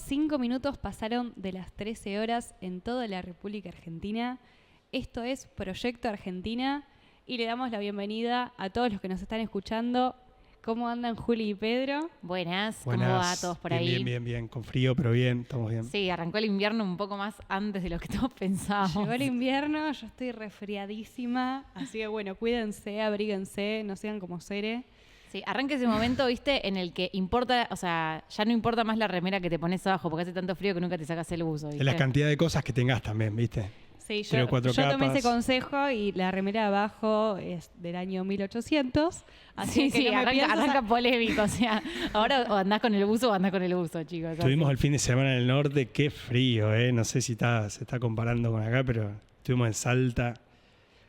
5 minutos pasaron de las 13 horas en toda la República Argentina. Esto es Proyecto Argentina y le damos la bienvenida a todos los que nos están escuchando. ¿Cómo andan Juli y Pedro? Buenas, ¿cómo va todos por ahí? Bien, con frío, pero bien, estamos bien. Sí, arrancó el invierno un poco más antes de lo que todos pensábamos. Llegó el invierno, yo estoy resfriadísima, así que bueno, cuídense, abríguense, no sean como Cere. Sí, arranca ese momento, viste, en el que importa, o sea, ya no importa más la remera que te pones abajo, porque hace tanto frío que nunca te sacas el buzo, ¿viste? Es la cantidad de cosas que tengas también, ¿viste? Sí, yo tomé ese consejo y la remera de abajo es del año 1800. Así que no arranca polémico. O sea, ahora o andás con el buzo o andás con el buzo, chicos. Estuvimos el fin de semana en el norte, qué frío, ¿eh? No sé si se está comparando con acá, pero estuvimos en Salta.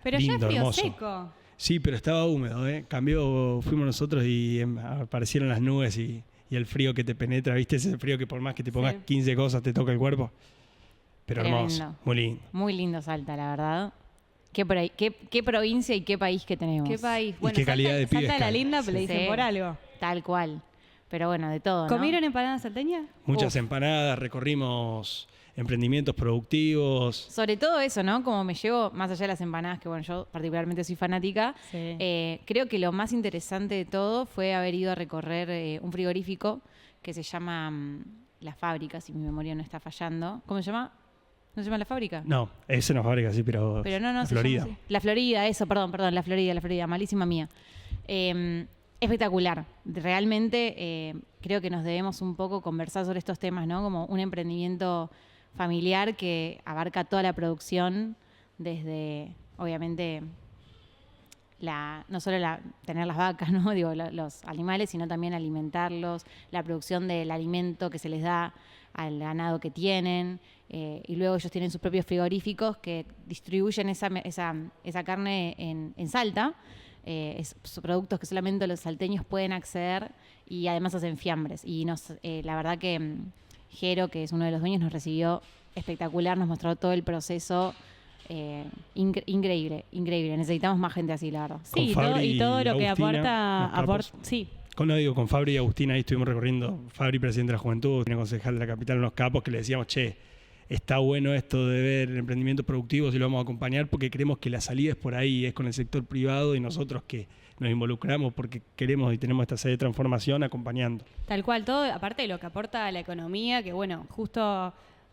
Pero lindo, ya es frío hermoso. seco. Sí, pero estaba húmedo, ¿eh? Fuimos nosotros y aparecieron las nubes y el frío que te penetra, ¿viste? Ese frío que por más que te pongas 15 cosas te toca el cuerpo. Pero tremendo. Hermoso, muy lindo. Muy lindo Salta, la verdad. ¿Qué provincia y qué país que tenemos? ¿Qué país? Bueno, qué calidad de pibes. Salta la linda, pero le dicen por algo. Tal cual. Pero bueno, de todo, ¿no? ¿Comieron empanadas salteñas? Muchas empanadas, recorrimos emprendimientos productivos. Sobre todo eso, ¿no? Como me llevo, más allá de las empanadas, que bueno, yo particularmente soy fanática, creo que lo más interesante de todo fue haber ido a recorrer un frigorífico que se llama La Fábrica, si mi memoria no está fallando. ¿Cómo se llama? ¿No se llama La Fábrica? No, ese no es Fábrica, sí, pero no, La Florida. La Florida, eso, perdón, La Florida, malísima mía. Espectacular. Realmente creo que nos debemos un poco conversar sobre estos temas, ¿no? Como un emprendimiento familiar que abarca toda la producción desde, obviamente, no solo tener las vacas, ¿no? Digo, los animales, sino también alimentarlos, la producción del alimento que se les da al ganado que tienen, y luego ellos tienen sus propios frigoríficos que distribuyen esa carne en Salta, son productos que solamente los salteños pueden acceder y además hacen fiambres. Y la verdad que Jero, que es uno de los dueños, nos recibió espectacular, nos mostró todo el proceso. Increíble. Necesitamos más gente así, la verdad. Sí, y todo lo que aporta. Sí. Con Fabri y Agustina ahí estuvimos recorriendo. Fabri, presidente de la Juventud, tiene concejal de la capital, unos capos que le decíamos, está bueno esto de ver emprendimientos productivos y lo vamos a acompañar porque creemos que la salida es por ahí, es con el sector privado y nosotros que nos involucramos porque queremos y tenemos esta sede de transformación acompañando. Tal cual, todo, aparte de lo que aporta a la economía, que bueno, justo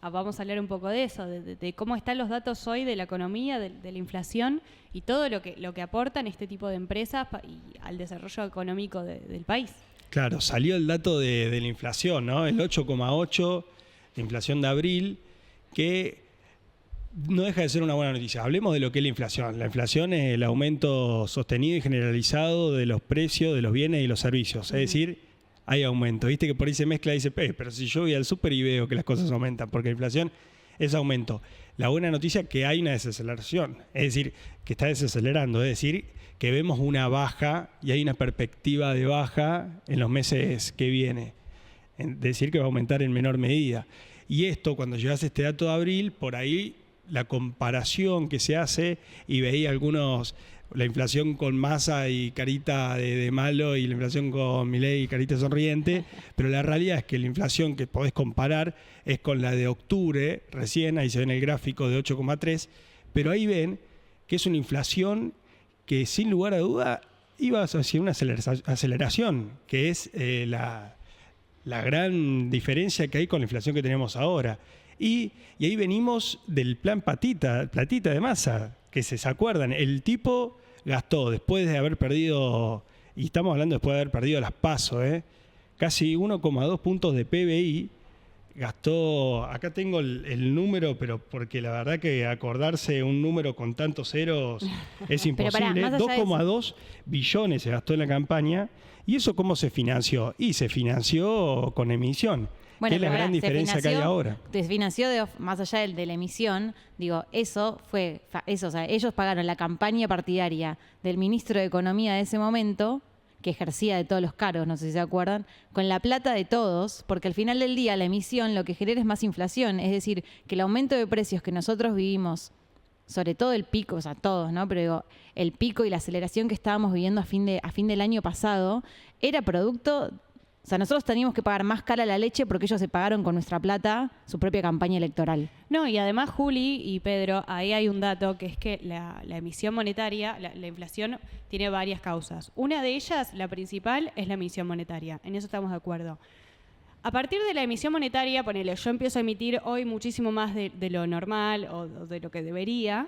vamos a hablar un poco de eso, de cómo están los datos hoy de la economía, de la inflación y todo lo que aportan este tipo de empresas y al desarrollo económico del país. Claro, salió el dato de la inflación, ¿no? El 8,8 de inflación de abril, que no deja de ser una buena noticia. Hablemos de lo que es la inflación. La inflación es el aumento sostenido y generalizado de los precios de los bienes y los servicios. Es decir, hay aumento. Viste que por ahí se mezcla y dice, pero si yo voy al súper y veo que las cosas aumentan, porque la inflación es aumento. La buena noticia es que hay una desaceleración, es decir, que está desacelerando, es decir, que vemos una baja y hay una perspectiva de baja en los meses que viene. Es decir, que va a aumentar en menor medida. Y esto, cuando llegas a este dato de abril, por ahí la comparación que se hace y veía la inflación con Massa y carita de malo y la inflación con Milei y carita sonriente, pero la realidad es que la inflación que podés comparar es con la de octubre, recién, ahí se ve en el gráfico de 8,3, pero ahí ven que es una inflación que sin lugar a duda iba hacia una aceleración, que es la gran diferencia que hay con la inflación que tenemos ahora. Y ahí venimos del plan platita de Massa, que se acuerdan, el tipo gastó después de haber perdido, y estamos hablando después de haber perdido las PASO, casi 1,2 puntos de PBI, gastó, acá tengo el número, pero porque la verdad que acordarse un número con tantos ceros es imposible. 2,2 billones se gastó en la campaña. ¿Y eso cómo se financió? Y se financió con emisión. Bueno, que es la gran diferencia que hay ahora. Se financió más allá de la emisión, digo, o sea, ellos pagaron la campaña partidaria del ministro de Economía de ese momento, que ejercía de todos los cargos, no sé si se acuerdan, con la plata de todos, porque al final del día la emisión lo que genera es más inflación, es decir, que el aumento de precios que nosotros vivimos, sobre todo el pico, o sea, todos, ¿no? Pero digo, el pico y la aceleración que estábamos viviendo a fin del año pasado, era producto O sea, nosotros teníamos que pagar más cara la leche porque ellos se pagaron con nuestra plata su propia campaña electoral. No, y además, Juli y Pedro, ahí hay un dato que es que la emisión monetaria, la inflación, tiene varias causas. Una de ellas, la principal, es la emisión monetaria. En eso estamos de acuerdo. A partir de la emisión monetaria, ponele, yo empiezo a emitir hoy muchísimo más de lo normal o de lo que debería,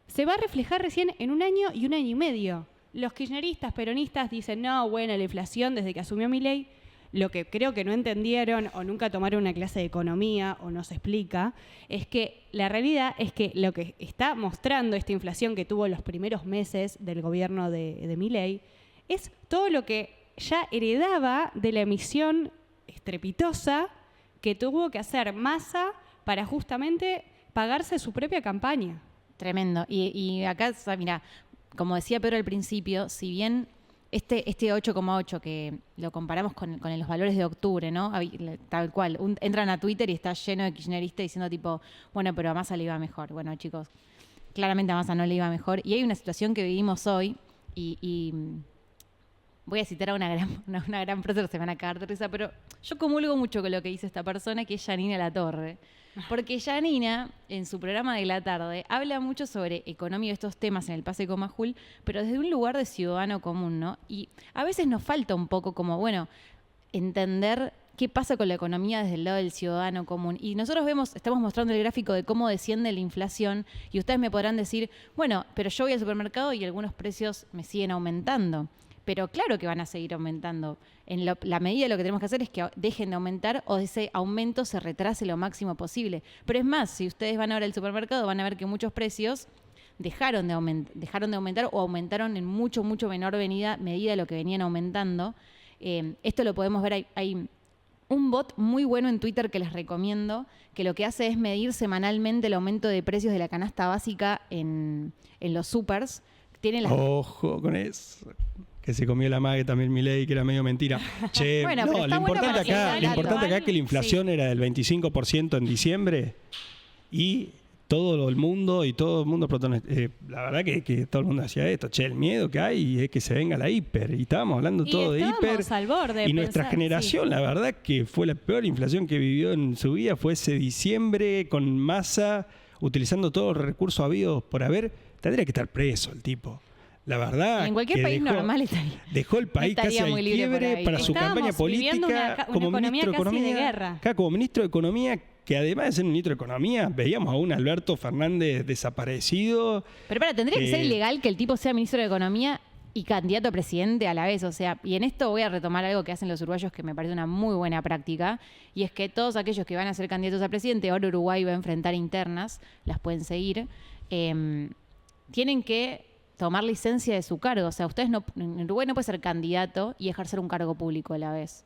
se va a reflejar recién en 1 año y 1 año y medio. Los kirchneristas, peronistas dicen, no, bueno, la inflación desde que asumió Milei, lo que creo que no entendieron o nunca tomaron una clase de economía o no se explica, es que la realidad es que lo que está mostrando esta inflación que tuvo los primeros meses del gobierno de Milei es todo lo que ya heredaba de la emisión estrepitosa que tuvo que hacer Massa para justamente pagarse su propia campaña. Tremendo. Y acá, mira, como decía Pedro al principio, si bien este 8,8 que lo comparamos con los valores de octubre, ¿no? Tal cual, entran a Twitter y está lleno de kirchneristas diciendo tipo, bueno, pero a Massa le iba mejor. Bueno, chicos, claramente a Massa no le iba mejor. Y hay una situación que vivimos hoy y voy a citar a una gran prócer, se me van a cagar de risa, pero yo comulgo mucho con lo que dice esta persona, que es Janina Latorre. Porque Janina, en su programa de la tarde, habla mucho sobre economía y estos temas en el Pase con Majul, pero desde un lugar de ciudadano común, ¿no? Y a veces nos falta un poco como, bueno, entender qué pasa con la economía desde el lado del ciudadano común. Y nosotros estamos mostrando el gráfico de cómo desciende la inflación y ustedes me podrán decir, bueno, pero yo voy al supermercado y algunos precios me siguen aumentando. Pero claro que van a seguir aumentando. En la medida de lo que tenemos que hacer es que dejen de aumentar o ese aumento se retrase lo máximo posible. Pero es más, si ustedes van ahora al supermercado van a ver que muchos precios dejaron de aumentar o aumentaron en mucho menor medida de lo que venían aumentando. Esto lo podemos ver, hay un bot muy bueno en Twitter que les recomiendo, que lo que hace es medir semanalmente el aumento de precios de la canasta básica en los supers. Ojo con eso. Que se comió la mague también Milei, que era medio mentira. Che, bueno, no, lo importante acá es que la inflación era del 25% en diciembre y todo el mundo la verdad que todo el mundo hacía esto. Che, el miedo que hay es que se venga la hiper. Y estábamos hablando todo de hiper. Al borde y nuestra generación, la verdad que fue la peor inflación que vivió en su vida, fue ese diciembre con Massa, utilizando todos los recursos habidos por haber. Tendría que estar preso el tipo. La verdad, en cualquier país normal dejó el país casi al quiebre para su campaña política como ministro de Economía. Como ministro de Economía, que además de ser ministro de Economía, veíamos a un Alberto Fernández desaparecido. Pero tendría que ser ilegal que el tipo sea ministro de Economía y candidato a presidente a la vez. O sea, y en esto voy a retomar algo que hacen los uruguayos que me parece una muy buena práctica, y es que todos aquellos que van a ser candidatos a presidente, ahora Uruguay va a enfrentar internas, las pueden seguir, tienen que tomar licencia de su cargo. O sea, ustedes en Uruguay no puede ser candidato y ejercer un cargo público a la vez.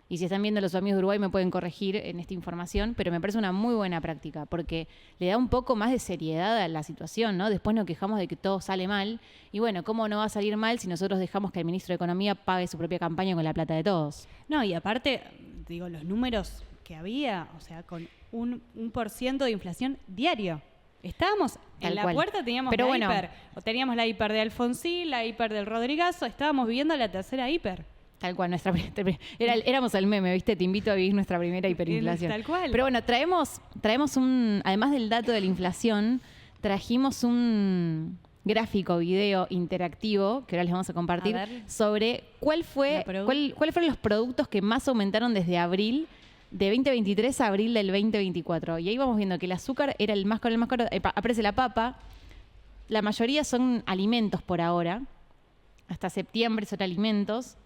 Y si están viendo los amigos de Uruguay me pueden corregir en esta información, pero me parece una muy buena práctica porque le da un poco más de seriedad a la situación, ¿no? Después nos quejamos de que todo sale mal. Y bueno, ¿cómo no va a salir mal si nosotros dejamos que el ministro de Economía pague su propia campaña con la plata de todos? No, y aparte, digo, los números que había, o sea, con un % de inflación diario. Estábamos en la puerta, teníamos hiper. O teníamos la hiper de Alfonsín, la hiper del Rodrigazo, estábamos viviendo la tercera hiper. Tal cual, éramos el meme, ¿viste? Te invito a vivir nuestra primera hiperinflación. Tal cual. Pero bueno, traemos además del dato de la inflación, trajimos un gráfico, video interactivo, que ahora les vamos a compartir, sobre cuáles fueron los productos que más aumentaron desde abril de 2023 a abril del 2024. Y ahí vamos viendo que el azúcar era el más caro. Aparece la papa. La mayoría son alimentos por ahora. Hasta septiembre son alimentos.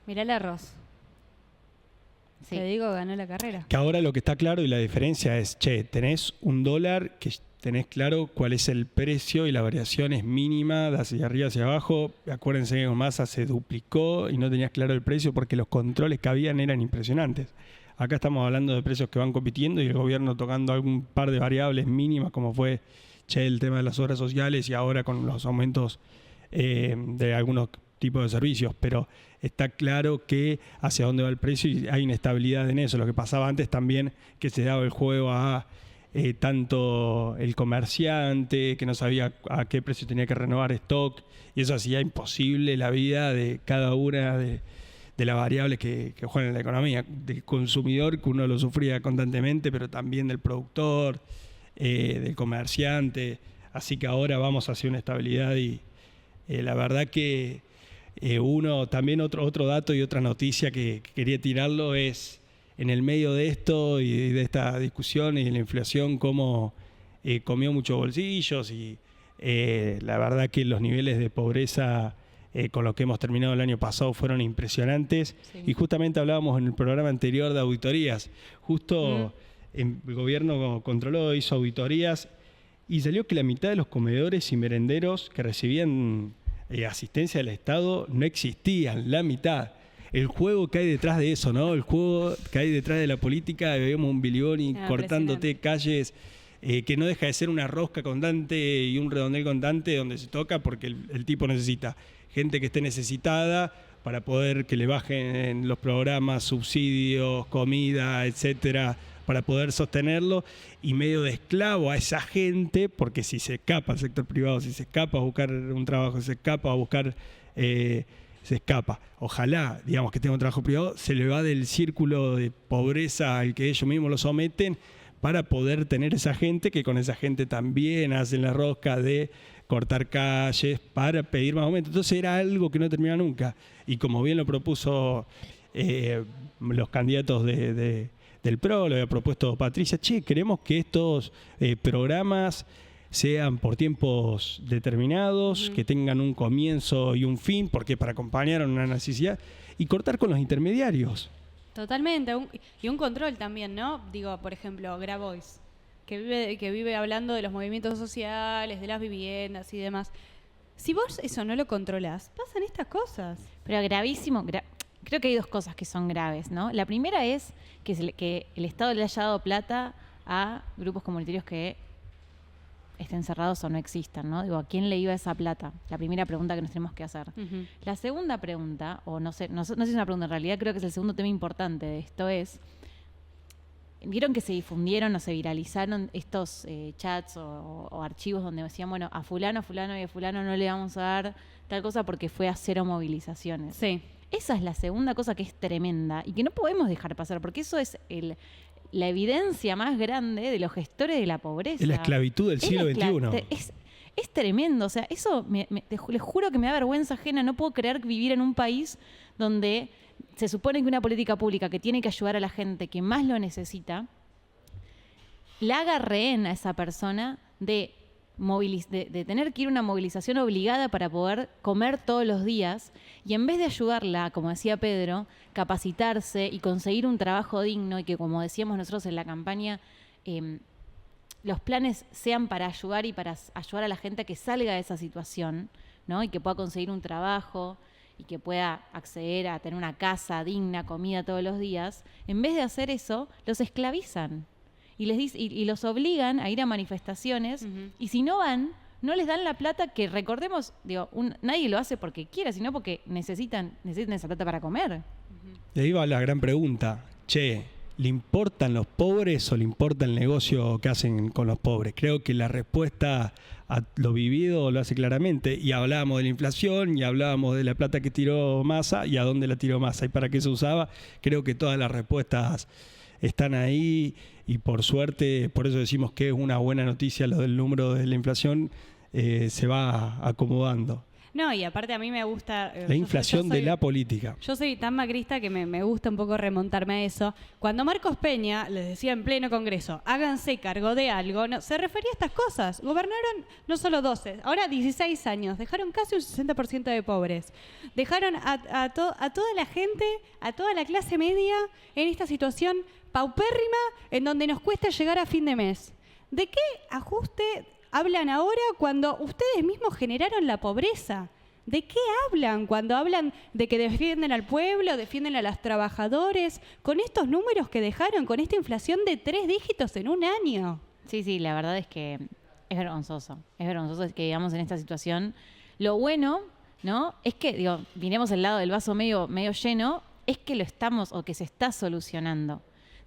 Mirá el arroz. Sí. Te digo, ganó la carrera. Que ahora lo que está claro y la diferencia es, tenés $1 que tenés claro cuál es el precio y la variación es mínima de hacia arriba hacia abajo. Acuérdense que con Massa se duplicó y no tenías claro el precio porque los controles que habían eran impresionantes. Acá estamos hablando de precios que van compitiendo y el gobierno tocando algún par de variables mínimas como fue el tema de las obras sociales y ahora con los aumentos de algunos tipos de servicios. Pero está claro que hacia dónde va el precio y hay inestabilidad en eso. Lo que pasaba antes también, que se daba el juego a tanto el comerciante, que no sabía a qué precio tenía que renovar stock, y eso hacía imposible la vida de cada una de las variables que juegan en la economía, del consumidor, que uno lo sufría constantemente, pero también del productor, del comerciante. Así que ahora vamos hacia una estabilidad y la verdad que uno, también otro dato y otra noticia que quería tirarlo es, en el medio de esto y de esta discusión y de la inflación, cómo comió muchos bolsillos y la verdad que los niveles de pobreza con los que hemos terminado el año pasado fueron impresionantes. Sí. Y justamente hablábamos en el programa anterior de auditorías. Justo el gobierno controló, hizo auditorías y salió que la mitad de los comedores y merenderos que recibían asistencia del Estado no existían, la mitad. El juego que hay detrás de eso, ¿no? El juego que hay detrás de la política, vemos un Bilioni cortándote calles, que no deja de ser una rosca constante y un redondel constante donde se toca porque el tipo necesita gente que esté necesitada para poder que le bajen los programas, subsidios, comida, etcétera, para poder sostenerlo, y medio de esclavo a esa gente, porque si se escapa al sector privado, si se escapa a buscar un trabajo, si se escapa a buscar... se escapa. Ojalá, digamos, que tenga un trabajo privado, se le va del círculo de pobreza al que ellos mismos lo someten para poder tener esa gente, que con esa gente también hacen la rosca de cortar calles para pedir más aumento. Entonces era algo que no termina nunca. Y como bien lo propuso los candidatos del PRO, lo había propuesto Patricia, queremos que estos programas sean por tiempos determinados, que tengan un comienzo y un fin, porque para acompañar una necesidad, y cortar con los intermediarios. Totalmente, y un control también, ¿no? Digo, por ejemplo, Grabois, que vive hablando de los movimientos sociales, de las viviendas y demás. Si vos eso no lo controlás, pasan estas cosas. Pero gravísimo, creo que hay dos cosas que son graves, ¿no? La primera es que el Estado le haya dado plata a grupos comunitarios que estén cerrados o no existan, ¿no? Digo, ¿a quién le iba esa plata? La primera pregunta que nos tenemos que hacer. Uh-huh. La segunda pregunta, o no sé si es una pregunta, en realidad creo que es el segundo tema importante de esto, es, ¿vieron que se difundieron o se viralizaron estos chats o archivos donde decían, bueno, a fulano y a fulano no le vamos a dar tal cosa porque fue a 0 movilizaciones? Sí. Esa es la segunda cosa que es tremenda y que no podemos dejar pasar, porque eso es la evidencia más grande de los gestores de la pobreza. Es la esclavitud del siglo XXI. Es tremendo. O sea, eso les juro que me da vergüenza ajena. No puedo creer vivir en un país donde se supone que una política pública que tiene que ayudar a la gente que más lo necesita, la haga rehén a esa persona de tener que ir a una movilización obligada para poder comer todos los días, y en vez de ayudarla, como decía Pedro, capacitarse y conseguir un trabajo digno, y que, como decíamos nosotros en la campaña, los planes sean para ayudar y para ayudar a la gente a que salga de esa situación, ¿no? Y que pueda conseguir un trabajo y que pueda acceder a tener una casa digna, comida todos los días. En vez de hacer eso, los esclavizan. Y los obligan a ir a manifestaciones, uh-huh. Y si no van, no les dan la plata que, recordemos, digo, nadie lo hace porque quiera, sino porque necesitan esa plata para comer. Uh-huh. Y ahí va la gran pregunta. ¿Le importan los pobres o le importa el negocio que hacen con los pobres? Creo que la respuesta a lo vivido lo hace claramente. Y hablábamos de la inflación, y hablábamos de la plata que tiró Massa y a dónde la tiró Massa y para qué se usaba. Creo que todas las respuestas están ahí, y por suerte, por eso decimos que es una buena noticia lo del número de la inflación, se va acomodando. No, y aparte a mí me gusta... la inflación de la política. Yo soy tan macrista que me gusta un poco remontarme a eso. Cuando Marcos Peña les decía en pleno Congreso, háganse cargo de algo, no, se refería a estas cosas. Gobernaron no solo 12, ahora 16 años, dejaron casi un 60% de pobres. Dejaron a toda la gente, a toda la clase media en esta situación paupérrima en donde nos cuesta llegar a fin de mes. ¿De qué ajuste hablan ahora cuando ustedes mismos generaron la pobreza? ¿De qué hablan cuando hablan de que defienden al pueblo, defienden a los trabajadores, con estos números que dejaron, con esta inflación de 3 dígitos en un año? Sí, la verdad es que es vergonzoso. Es vergonzoso que digamos en esta situación. Lo bueno, ¿no?, es que, digo, miremos el lado del vaso medio lleno, es que lo estamos, o que se está solucionando.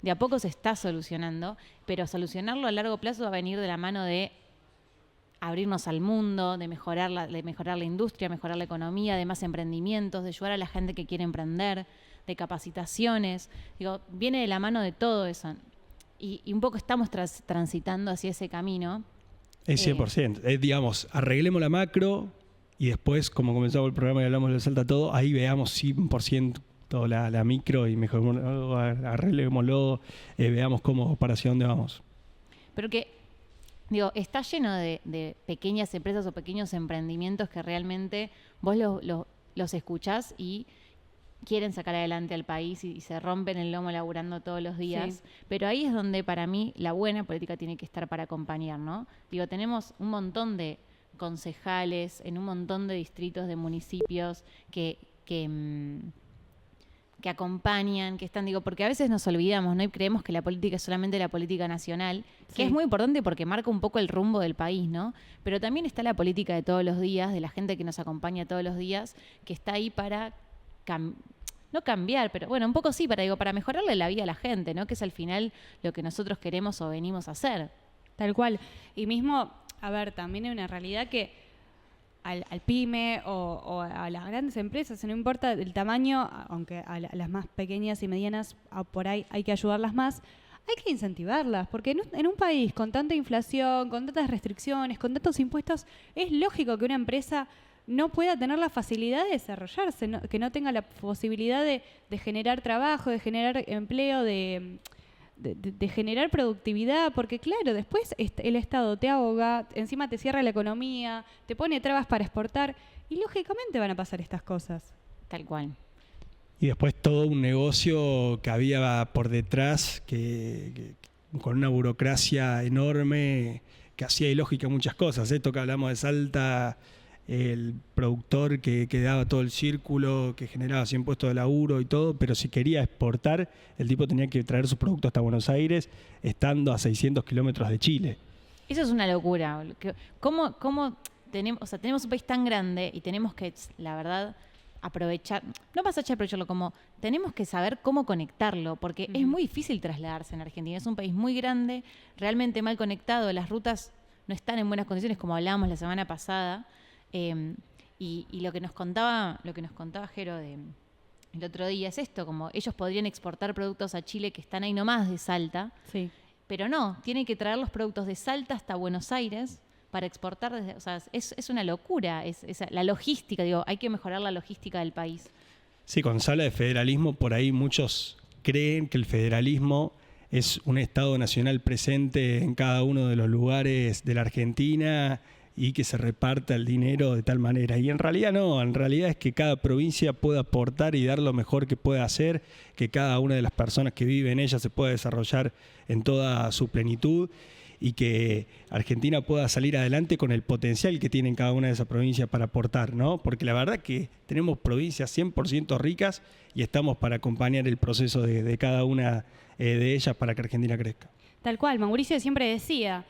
de a poco se está solucionando, pero solucionarlo a largo plazo va a venir de la mano de abrirnos al mundo, de mejorar la industria, mejorar la economía, de más emprendimientos, de ayudar a la gente que quiere emprender, de capacitaciones. Digo, viene de la mano de todo eso. Y un poco estamos transitando hacia ese camino. Es 100%. Digamos, arreglemos la macro y después, como comenzamos el programa y hablamos de Salta todo, ahí veamos 100% toda la micro y mejorémoslo, arreglémoslo, veamos para hacia dónde vamos. Pero que, digo, está lleno de pequeñas empresas o pequeños emprendimientos que realmente vos los escuchás y quieren sacar adelante al país y se rompen el lomo laburando todos los días. Sí. Pero ahí es donde para mí la buena política tiene que estar para acompañar, ¿no? Digo, tenemos un montón de concejales en un montón de distritos, de municipios que acompañan, que están, porque a veces nos olvidamos, ¿no? Y creemos que la política es solamente la política nacional, que es muy importante porque marca un poco el rumbo del país, ¿no? Pero también está la política de todos los días, de la gente que nos acompaña todos los días, que está ahí para no cambiar, pero bueno, un poco sí, para mejorarle la vida a la gente, ¿no? Que es al final lo que nosotros queremos o venimos a hacer. Tal cual. Y mismo, a ver, también hay una realidad que al pyme o a las grandes empresas, no importa el tamaño, aunque a las más pequeñas y medianas por ahí hay que ayudarlas más, hay que incentivarlas, porque en un país con tanta inflación, con tantas restricciones, con tantos impuestos, es lógico que una empresa no pueda tener la facilidad de desarrollarse, que no tenga la posibilidad de generar trabajo, de generar empleo, de generar productividad, porque claro, después el Estado te ahoga, encima te cierra la economía, te pone trabas para exportar, y lógicamente van a pasar estas cosas. Tal cual. Y después todo un negocio que había por detrás, que con una burocracia enorme, que hacía ilógica muchas cosas. Esto que hablamos de Salta, el productor que daba todo el círculo, que generaba 100 puestos de laburo y todo, pero si quería exportar, el tipo tenía que traer su producto hasta Buenos Aires, estando a 600 kilómetros de Chile. Eso es una locura. ¿Cómo tenemos un país tan grande y tenemos que, la verdad, aprovechar, no vas a aprovecharlo, como tenemos que saber cómo conectarlo, porque es muy difícil trasladarse en Argentina. Es un país muy grande, realmente mal conectado, las rutas no están en buenas condiciones, como hablábamos la semana pasada. Y lo que nos contaba Jero el otro día es esto, como ellos podrían exportar productos a Chile que están ahí nomás de Salta, sí. Pero no, tienen que traer los productos de Salta hasta Buenos Aires para exportar, o sea, es una locura, es la logística, hay que mejorar la logística del país. Sí, con se habla de federalismo, por ahí muchos creen que el federalismo es un Estado nacional presente en cada uno de los lugares de la Argentina y que se reparta el dinero de tal manera. Y en realidad no, en realidad es que cada provincia pueda aportar y dar lo mejor que pueda hacer, que cada una de las personas que vive en ella se pueda desarrollar en toda su plenitud y que Argentina pueda salir adelante con el potencial que tiene cada una de esas provincias para aportar, ¿no? Porque la verdad que tenemos provincias 100% ricas y estamos para acompañar el proceso de cada una de ellas para que Argentina crezca. Tal cual, Mauricio siempre decía,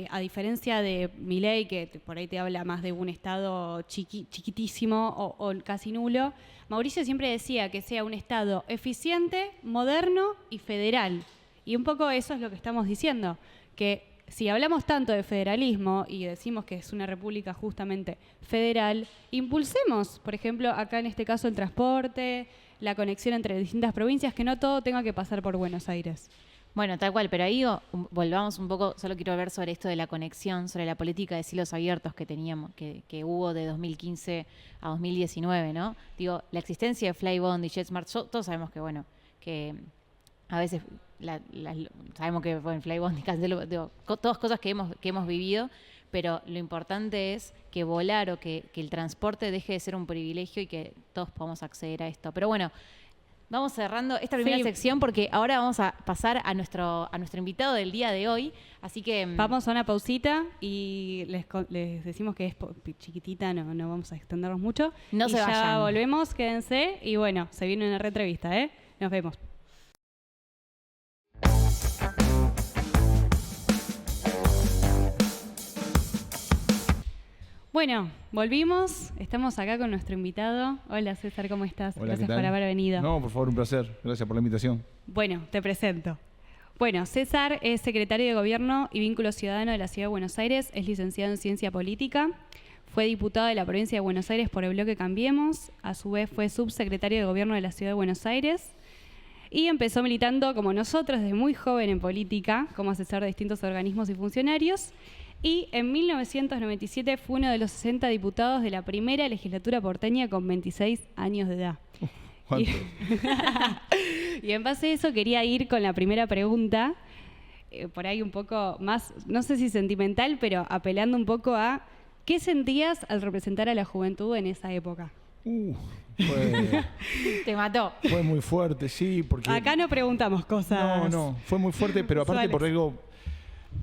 a diferencia de Milei, que por ahí te habla más de un Estado chiquitísimo o casi nulo, Mauricio siempre decía que sea un Estado eficiente, moderno y federal. Y un poco eso es lo que estamos diciendo, que si hablamos tanto de federalismo y decimos que es una república justamente federal, impulsemos, por ejemplo, acá en este caso el transporte, la conexión entre distintas provincias, que no todo tenga que pasar por Buenos Aires. Bueno, tal cual, pero ahí volvamos un poco, solo quiero ver sobre esto de la conexión, sobre la política de cielos abiertos que teníamos, que hubo de 2015 a 2019, ¿no? La existencia de Flybond y JetSmart, todos sabemos que, bueno, que a veces sabemos que Flybond y Cancelo, todas cosas que hemos vivido, pero lo importante es que volar o que el transporte deje de ser un privilegio y que todos podamos acceder a esto. Pero bueno, vamos cerrando esta primera sección porque ahora vamos a pasar a nuestro invitado del día de hoy. Así que vamos a una pausita y les decimos que es chiquitita, no vamos a extendernos mucho. No se vayan. Ya volvemos, quédense y bueno, se viene una re-entrevista, ¿eh? Nos vemos. Bueno, volvimos. Estamos acá con nuestro invitado. Hola César, ¿cómo estás? Hola, Gracias ¿qué tal? por haber venido. No, por favor, un placer. Gracias por la invitación. Bueno, te presento. Bueno, César es secretario de Gobierno y Vínculo Ciudadano de la Ciudad de Buenos Aires, es licenciado en Ciencia Política, fue diputado de la Provincia de Buenos Aires por el bloque Cambiemos, a su vez fue subsecretario de Gobierno de la Ciudad de Buenos Aires y empezó militando como nosotros desde muy joven en política, como asesor de distintos organismos y funcionarios. Y en 1997 fue uno de los 60 diputados de la primera legislatura porteña con 26 años de edad. ¿Cuánto? Y en base a eso quería ir con la primera pregunta, por ahí un poco más, no sé si sentimental, pero apelando un poco a ¿qué sentías al representar a la juventud en esa época? Te mató. Fue muy fuerte, sí, porque... Acá no preguntamos cosas. No, fue muy fuerte, pero aparte Suárez. por algo...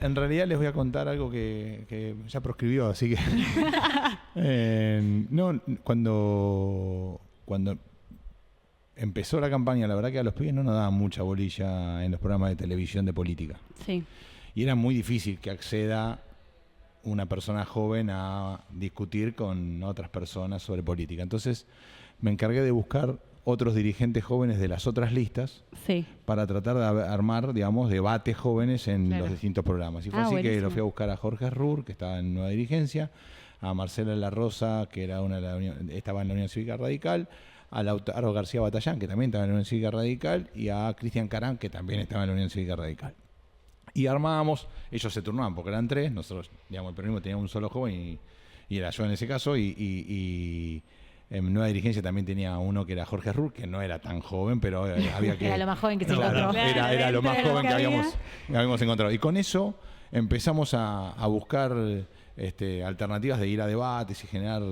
En realidad les voy a contar algo que ya proscribió, así que... no, cuando empezó la campaña, la verdad que a los pibes no nos daban mucha bolilla en los programas de televisión de política. Sí. Y era muy difícil que acceda una persona joven a discutir con otras personas sobre política. Entonces me encargué de buscar otros dirigentes jóvenes de las otras listas Sí. para tratar de armar, digamos, debates jóvenes en Claro. los distintos programas. Y fue así que buenísimo. lo fui a buscar a Jorge Rur, que estaba en Nueva Dirigencia, a Marcela La Rosa, que era estaba en la Unión Cívica Radical, a Lautaro García Batallán, que también estaba en la Unión Cívica Radical, y a Cristian Carán, que también estaba en la Unión Cívica Radical. Y armábamos, ellos se turnaban porque eran tres, nosotros, digamos, el peronismo tenía un solo joven y era yo en ese caso, y en Nueva Dirigencia también tenía uno que era Jorge Rur, que no era tan joven, pero había que... Era lo más joven que se Claro, encontró. era lo más Era lo joven que que había. habíamos encontrado. Y con eso empezamos a buscar alternativas de ir a debates y generar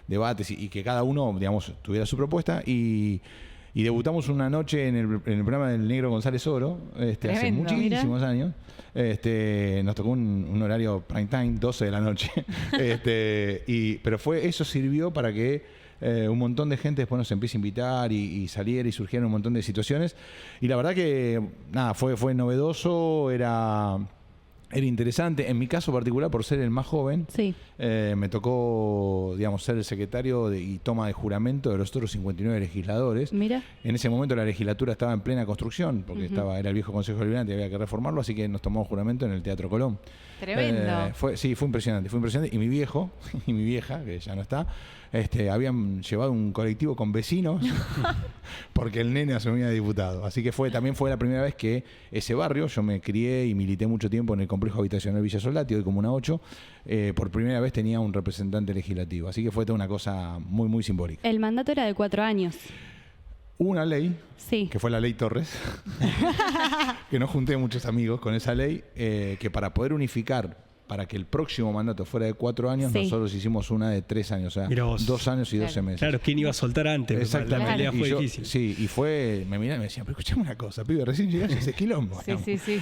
debates y que cada uno, digamos, tuviera su propuesta y debutamos una noche en el programa del Negro González Oro, hace Tremendo, muchísimos años. Nos tocó un horario prime time, 12 de la noche. Pero eso sirvió para que un montón de gente después nos empiece a invitar y saliera y surgieron un montón de situaciones. Y la verdad que nada, fue novedoso, era interesante. En mi caso particular, por ser el más joven, Sí. me tocó, digamos, ser el secretario y toma de juramento de los otros 59 legisladores. Mira. En ese momento la legislatura estaba en plena construcción, porque era el viejo Consejo Deliberante y había que reformarlo, así que nos tomamos juramento en el Teatro Colón. Tremendo. Fue impresionante. Y mi viejo y mi vieja, que ya no está, habían llevado un colectivo con vecinos porque el nene asumía de diputado. Así que también fue la primera vez que ese barrio, yo me crié y milité mucho tiempo en el complejo habitacional Villa Soldati, hoy Comuna 8, por primera vez tenía un representante legislativo. Así que fue toda una cosa muy, muy simbólica. El mandato era de 4 años. Hubo una ley, Sí. que fue la ley Torres, que no junté muchos amigos con esa ley, que para poder unificar, para que el próximo mandato fuera de 4 años, Sí. nosotros hicimos una de 3 años, o sea, Mirá vos. 2 años y 12 Claro. meses. Claro, ¿quién iba a soltar antes? Exactamente. La pelea Y fue yo- difícil. Sí, y me miraban y me decían, pero escuchame una cosa, pibe, recién llegaste a ese quilombo. Sí, sí, sí.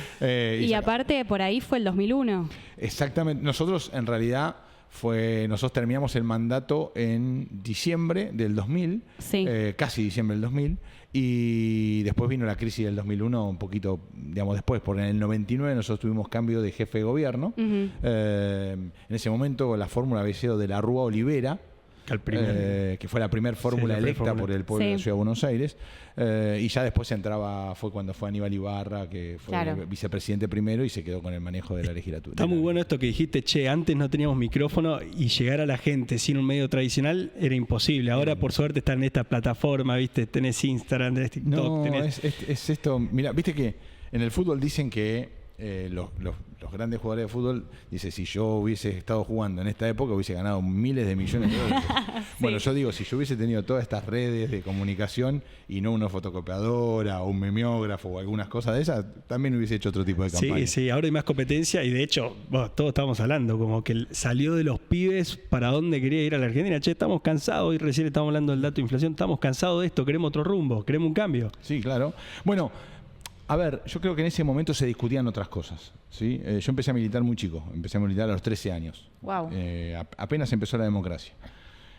Y aparte, por ahí fue el 2001. Exactamente. Nosotros, en realidad, nosotros terminamos el mandato en diciembre del 2000, Sí. casi diciembre del 2000, y después vino la crisis del 2001 un poquito, digamos, después, porque en el 99 nosotros tuvimos cambio de jefe de gobierno. Ujú. En ese momento la fórmula había sido de la Rúa Olivera, Que al primer- que fue la primera fórmula la primer electa fórmula. por el pueblo de la Sí. Ciudad de Buenos Aires, y ya después fue cuando fue Aníbal Ibarra, que fue Claro. vicepresidente primero y se quedó con el manejo de la legislatura. Está muy bueno esto que dijiste, che, antes no teníamos micrófono y llegar a la gente sin un medio tradicional era imposible. Ahora, por suerte, están en esta plataforma, ¿viste? Tenés Instagram, tenés TikTok, No, tenés... es esto. Mira, viste que en el fútbol dicen que los grandes jugadores de fútbol, dice, si yo hubiese estado jugando en esta época, hubiese ganado miles de millones de dólares. Bueno, yo digo, si yo hubiese tenido todas estas redes de comunicación y no una fotocopiadora o un memeógrafo o algunas cosas de esas, también hubiese hecho otro tipo de campaña. Sí, sí, ahora hay más competencia y de hecho, todos estábamos hablando, como que salió de los pibes para dónde quería ir a la Argentina. Che, estamos cansados, hoy recién estamos hablando del dato de inflación, estamos cansados de esto, queremos otro rumbo, queremos un cambio. Sí, claro. Bueno, a ver, yo creo que en ese momento se discutían otras cosas. ¿Sí? Yo empecé a militar muy chico, empecé a militar a los 13 años. Wow. Apenas empezó la democracia.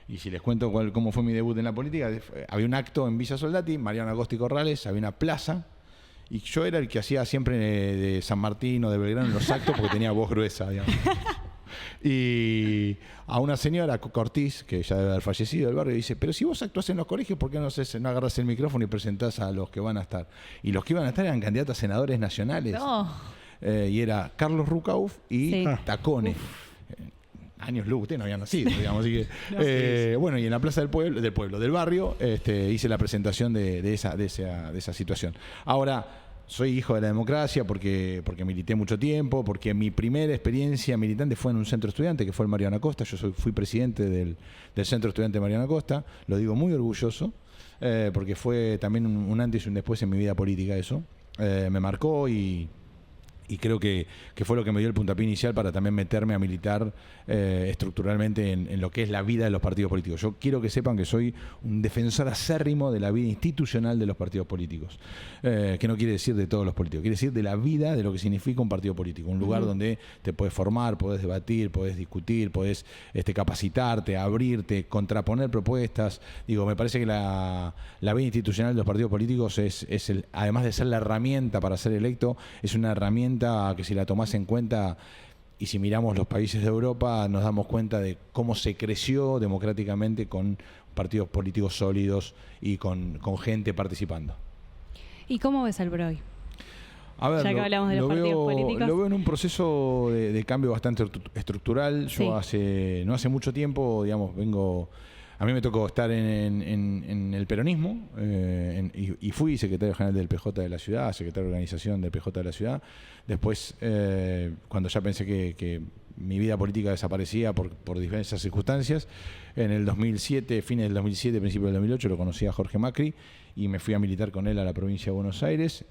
Y si les cuento cómo fue mi debut en la política, había un acto en Villa Soldati, Mariano Agosti Corrales, había una plaza, y yo era el que hacía siempre de San Martín o de Belgrano en los actos porque tenía voz gruesa, digamos. Y a una señora, Cortiz, que ya debe haber fallecido del barrio, dice, pero si vos actuás en los colegios, ¿por qué no agarras el micrófono y presentás a los que van a estar? Y los que iban a estar eran candidatos a senadores nacionales. No. Y era Carlos Rucauf y Sí. Taccone. Años luz, usted no había nacido, digamos. Así que, bueno, y en la plaza del barrio, hice la presentación de esa situación. Ahora, soy hijo de la democracia porque milité mucho tiempo, porque mi primera experiencia militante fue en un centro estudiante, que fue el Mariano Acosta. Yo fui presidente del centro estudiante Mariano Acosta. Lo digo muy orgulloso, porque fue también un antes y un después en mi vida política eso. Me marcó y creo que fue lo que me dio el puntapié inicial para también meterme a militar estructuralmente en lo que es la vida de los partidos políticos. Yo quiero que sepan que soy un defensor acérrimo de la vida institucional de los partidos políticos, que no quiere decir de todos los políticos, quiere decir de la vida, de lo que significa un partido político, un lugar donde te puedes formar, podés debatir, podés discutir, podés capacitarte, abrirte, contraponer propuestas. Digo, me parece que la vida institucional de los partidos políticos además de ser la herramienta para ser electo, es una herramienta que si la tomás en cuenta, y si miramos los países de Europa, nos damos cuenta de cómo se creció democráticamente con partidos políticos sólidos y con gente participando. ¿Y cómo ves al PRO hoy? A ver, Ya que hablamos de los partidos políticos. Lo veo en un proceso de cambio bastante estructural. Yo no hace mucho tiempo, digamos, a mí me tocó estar en el peronismo y fui secretario general del PJ de la ciudad, secretario de organización del PJ de la ciudad. Después, cuando ya pensé que mi vida política desaparecía por diversas circunstancias, en el 2007, fines del 2007, principio del 2008, lo conocí a Jorge Macri y me fui a militar con él a la provincia de Buenos Aires.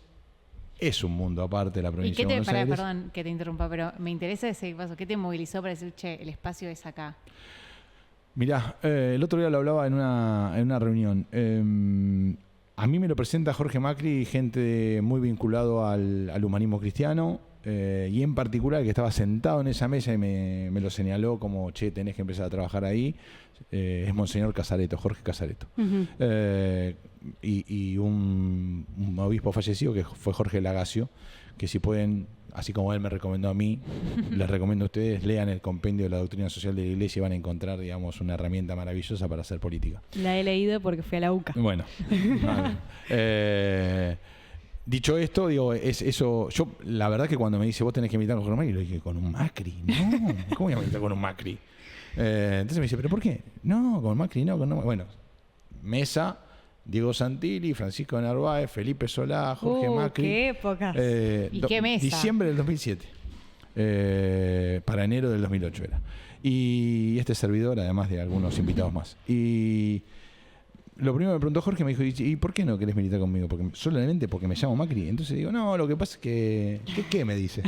Es un mundo aparte la provincia de Buenos Aires. Perdón que te interrumpa, pero me interesa ese paso. ¿Qué te movilizó para decir, che, el espacio es acá? Mirá, el otro día lo hablaba en una reunión. A mí me lo presenta Jorge Macri, gente muy vinculado al humanismo cristiano, y en particular que estaba sentado en esa mesa y me lo señaló como, che, tenés que empezar a trabajar ahí, es Monseñor Casareto, Jorge Casareto. Y un obispo fallecido que fue Jorge Lagacio, que si pueden, así como él me recomendó a mí, les recomiendo a ustedes, lean el compendio de la doctrina social de la Iglesia y van a encontrar, digamos, una herramienta maravillosa para hacer política. La he leído porque fui a la UCA. Bueno, dicho esto, digo, eso. Yo, la verdad que cuando me dice, vos tenés que militar con Jorge Macri, le dije, ¿con un Macri? No, ¿cómo voy a militar con un Macri? Entonces me dice, ¿pero por qué? No, con Macri no, Bueno, mesa, Diego Santilli, Francisco de Narváez, Felipe Solá, Jorge Macri. ¡Qué épocas! ¿Y qué mesa? Diciembre del 2007. Para enero del 2008 era. Y este servidor, además de algunos invitados más. Y lo primero que me preguntó Jorge, me dijo, ¿y por qué no querés militar conmigo? Solamente porque me llamo Macri. Entonces digo, no, lo que pasa es que... ¿Qué me dice?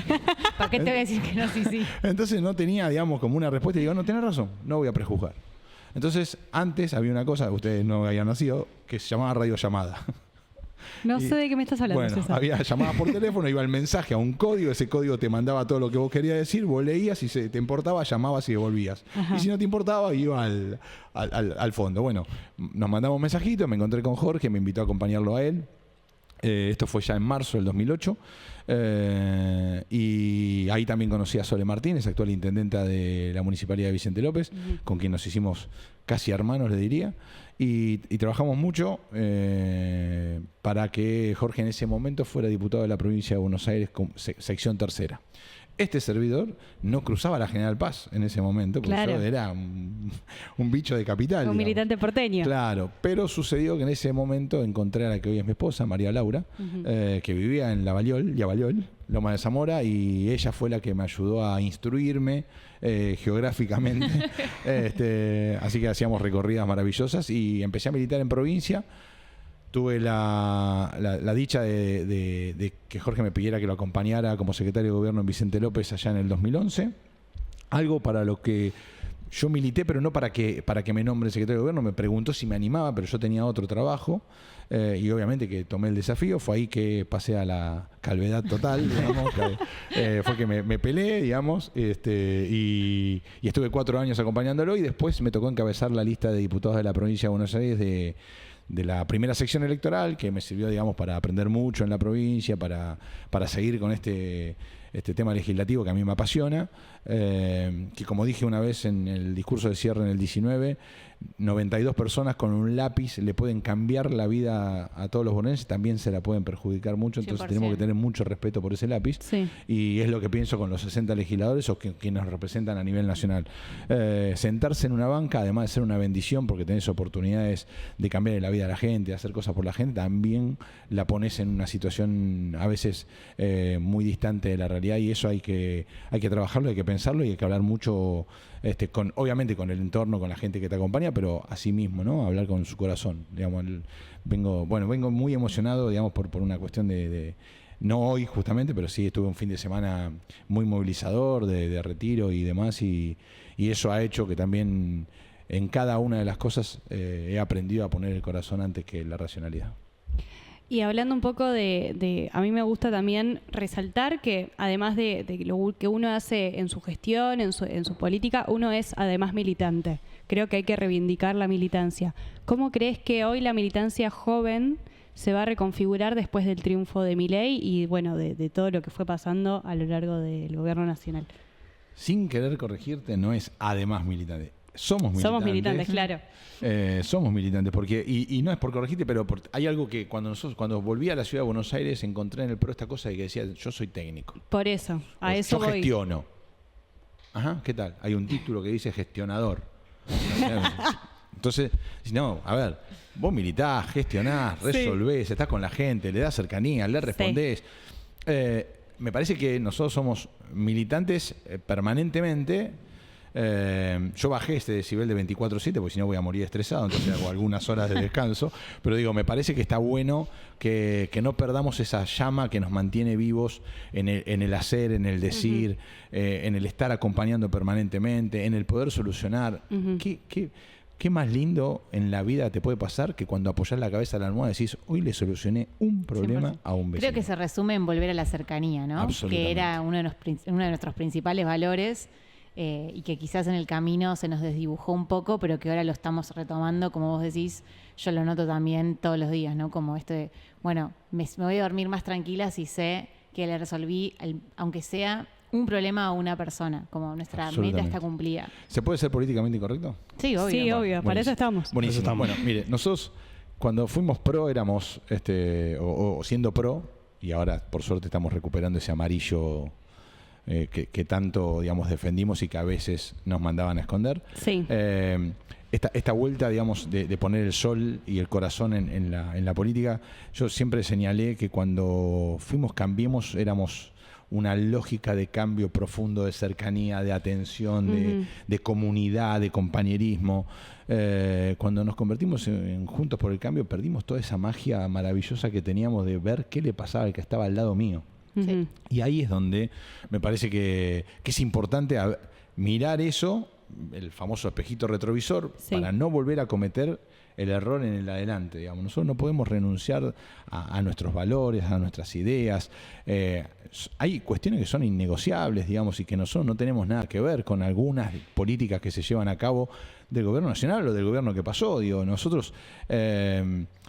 ¿Para qué te voy a decir que no? Sí. Entonces no tenía, digamos, como una respuesta. Y digo, no, tenés razón, no voy a prejuzgar. Entonces, antes había una cosa, ustedes no habían nacido, que se llamaba radiollamada. No sé de qué me estás hablando, Bueno, César. había llamadas por teléfono, iba el mensaje a un código, ese código te mandaba todo lo que vos querías decir, vos leías y si te importaba, llamabas y devolvías. Ajá. Y si no te importaba, iba al fondo. Bueno, nos mandamos mensajitos, me encontré con Jorge, me invitó a acompañarlo a él. Esto fue ya en marzo del 2008. Y ahí también conocí a Sole Martínez, actual intendenta de la Municipalidad de Vicente López, con quien nos hicimos casi hermanos, le diría. Y trabajamos mucho para que Jorge en ese momento fuera diputado de la provincia de Buenos Aires, sección tercera. Este servidor no cruzaba la General Paz en ese momento, porque Claro. yo era un bicho de capital. Un digamos. militante porteño. Claro, pero sucedió que en ese momento encontré a la que hoy es mi esposa, María Laura, que vivía en Llavaliol, Loma de Zamora, y ella fue la que me ayudó a instruirme geográficamente. Así que hacíamos recorridas maravillosas y empecé a militar en provincia. Tuve la dicha de que Jorge me pidiera que lo acompañara como secretario de gobierno en Vicente López allá en el 2011. Algo para lo que yo milité, pero no para que me nombre secretario de gobierno. Me preguntó si me animaba, pero yo tenía otro trabajo. Y obviamente que tomé el desafío. Fue ahí que pasé a la calvedad total, digamos. Fue que me pelé, digamos. Y estuve 4 años acompañándolo. Y después me tocó encabezar la lista de diputados de la provincia de Buenos Aires de la primera sección electoral, que me sirvió, digamos, para aprender mucho en la provincia, para seguir con este tema legislativo que a mí me apasiona, que como dije una vez en el discurso de cierre en el 19, 92 personas con un lápiz le pueden cambiar la vida a todos los bonaerenses, también se la pueden perjudicar mucho, entonces 100%. tenemos que tener mucho respeto por ese lápiz, Sí. y es lo que pienso con los 60 legisladores o que nos representan a nivel nacional. Sentarse en una banca, además de ser una bendición porque tenés oportunidades de cambiar la vida a la gente, de hacer cosas por la gente, también la pones en una situación a veces muy distante de la realidad, y eso hay que trabajarlo, hay que pensarlo y hay que hablar mucho, obviamente con el entorno, con la gente que te acompaña, pero así mismo, ¿no? Hablar con su corazón. Digamos, vengo muy emocionado, digamos, por una cuestión de no hoy justamente, pero sí estuve un fin de semana muy movilizador de retiro y demás, y eso ha hecho que también en cada una de las cosas he aprendido a poner el corazón antes que la racionalidad. Y hablando un poco a mí me gusta también resaltar que además de lo que uno hace en su gestión, en su política, uno es además militante. Creo que hay que reivindicar la militancia. ¿Cómo crees que hoy la militancia joven se va a reconfigurar después del triunfo de Milei y bueno, de todo lo que fue pasando a lo largo del gobierno nacional? Sin querer corregirte, no es además militante. Somos militantes, claro. Somos militantes, porque y no es por corregirte, pero hay algo que cuando volví a la ciudad de Buenos Aires encontré en el PRO esta cosa de que decía, yo soy técnico. Por eso, a eso yo voy. gestiono. Ajá, ¿qué tal? Hay un título que dice gestionador. Entonces, no, a ver, vos militás, gestionás, resolvés, estás con la gente, le das cercanía, le respondés. Me parece que nosotros somos militantes permanentemente. Yo bajé este decibel de 24/7 porque si no voy a morir estresado, entonces hago algunas horas de descanso, pero digo, me parece que está bueno que no perdamos esa llama que nos mantiene vivos en el hacer, en el decir, en el estar acompañando permanentemente, en el poder solucionar. ¿Qué más lindo en la vida te puede pasar que cuando apoyás la cabeza a la almohada decís, hoy le solucioné un problema a un vecino? Creo que se resume en volver a la cercanía, ¿no? Que era uno de nuestros principales valores. Y que quizás en el camino se nos desdibujó un poco, pero que ahora lo estamos retomando, como vos decís, yo lo noto también todos los días, ¿no? Como me voy a dormir más tranquila si sé que le resolví, aunque sea un problema a una persona, como nuestra meta está cumplida. ¿Se puede ser políticamente incorrecto? Sí, obvio. Sí, obvio, para eso estamos. Buenísimo. Bueno, mire, nosotros cuando fuimos pro éramos, o siendo pro, y ahora por suerte estamos recuperando ese amarillo que tanto, digamos, defendimos y que a veces nos mandaban a esconder. Sí. Esta vuelta, digamos, de poner el sol y el corazón en la política, yo siempre señalé que cuando fuimos Cambiemos éramos una lógica de cambio profundo, de cercanía, de atención, de comunidad, de compañerismo. Cuando nos convertimos en Juntos por el Cambio, perdimos toda esa magia maravillosa que teníamos de ver qué le pasaba al que estaba al lado mío. Sí. Y ahí es donde me parece que es importante mirar eso, el famoso espejito retrovisor, para no volver a cometer el error en el adelante. Digamos. Nosotros no podemos renunciar a nuestros valores, a nuestras ideas. Hay cuestiones que son innegociables, digamos, y que nosotros no tenemos nada que ver con algunas políticas que se llevan a cabo del gobierno nacional o del gobierno que pasó. Digo, nosotros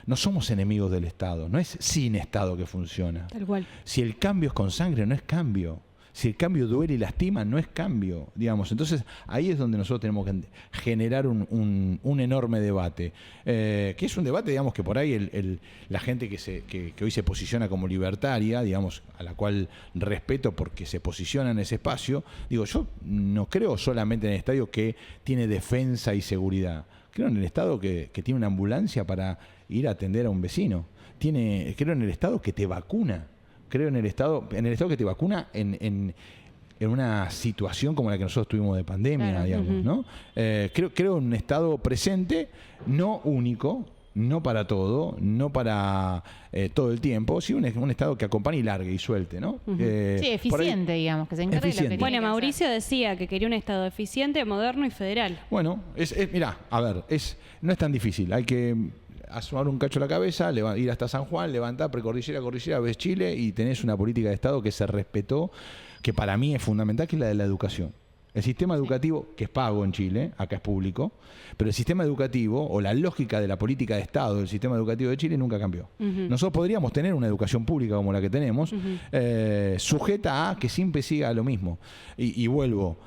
no somos enemigos del Estado, no es sin Estado que funciona. Tal cual. Si el cambio es con sangre, no es cambio. Si el cambio duele y lastima, no es cambio, digamos. Entonces, ahí es donde nosotros tenemos que generar un enorme debate. Que es un debate, digamos, que por ahí la gente que hoy se posiciona como libertaria, digamos, a la cual respeto porque se posiciona en ese espacio, digo, yo no creo solamente en el Estado que tiene defensa y seguridad. Creo en el Estado que tiene una ambulancia para ir a atender a un vecino. Creo en el Estado que te vacuna. Creo en el Estado que te vacuna en una situación como la que nosotros tuvimos de pandemia, claro, digamos, ¿no? Creo en un Estado presente, no único, no para todo, no para todo el tiempo, sí un Estado que acompañe y largue y suelte, ¿no? Sí, eficiente, digamos, que se encargue de lo que tiene. Bueno, Mauricio decía que quería un Estado eficiente, moderno y federal. Bueno, mirá, a ver, no es tan difícil, hay que asomar un cacho a la cabeza, ir hasta San Juan, levantar precordillera, cordillera, ves Chile y tenés una política de Estado que se respetó, que para mí es fundamental, que es la de la educación. El sistema educativo, que es pago en Chile, acá es público, pero el sistema educativo o la lógica de la política de Estado del sistema educativo de Chile nunca cambió. Nosotros podríamos tener una educación pública como la que tenemos, sujeta a que siempre siga lo mismo. Y vuelvo.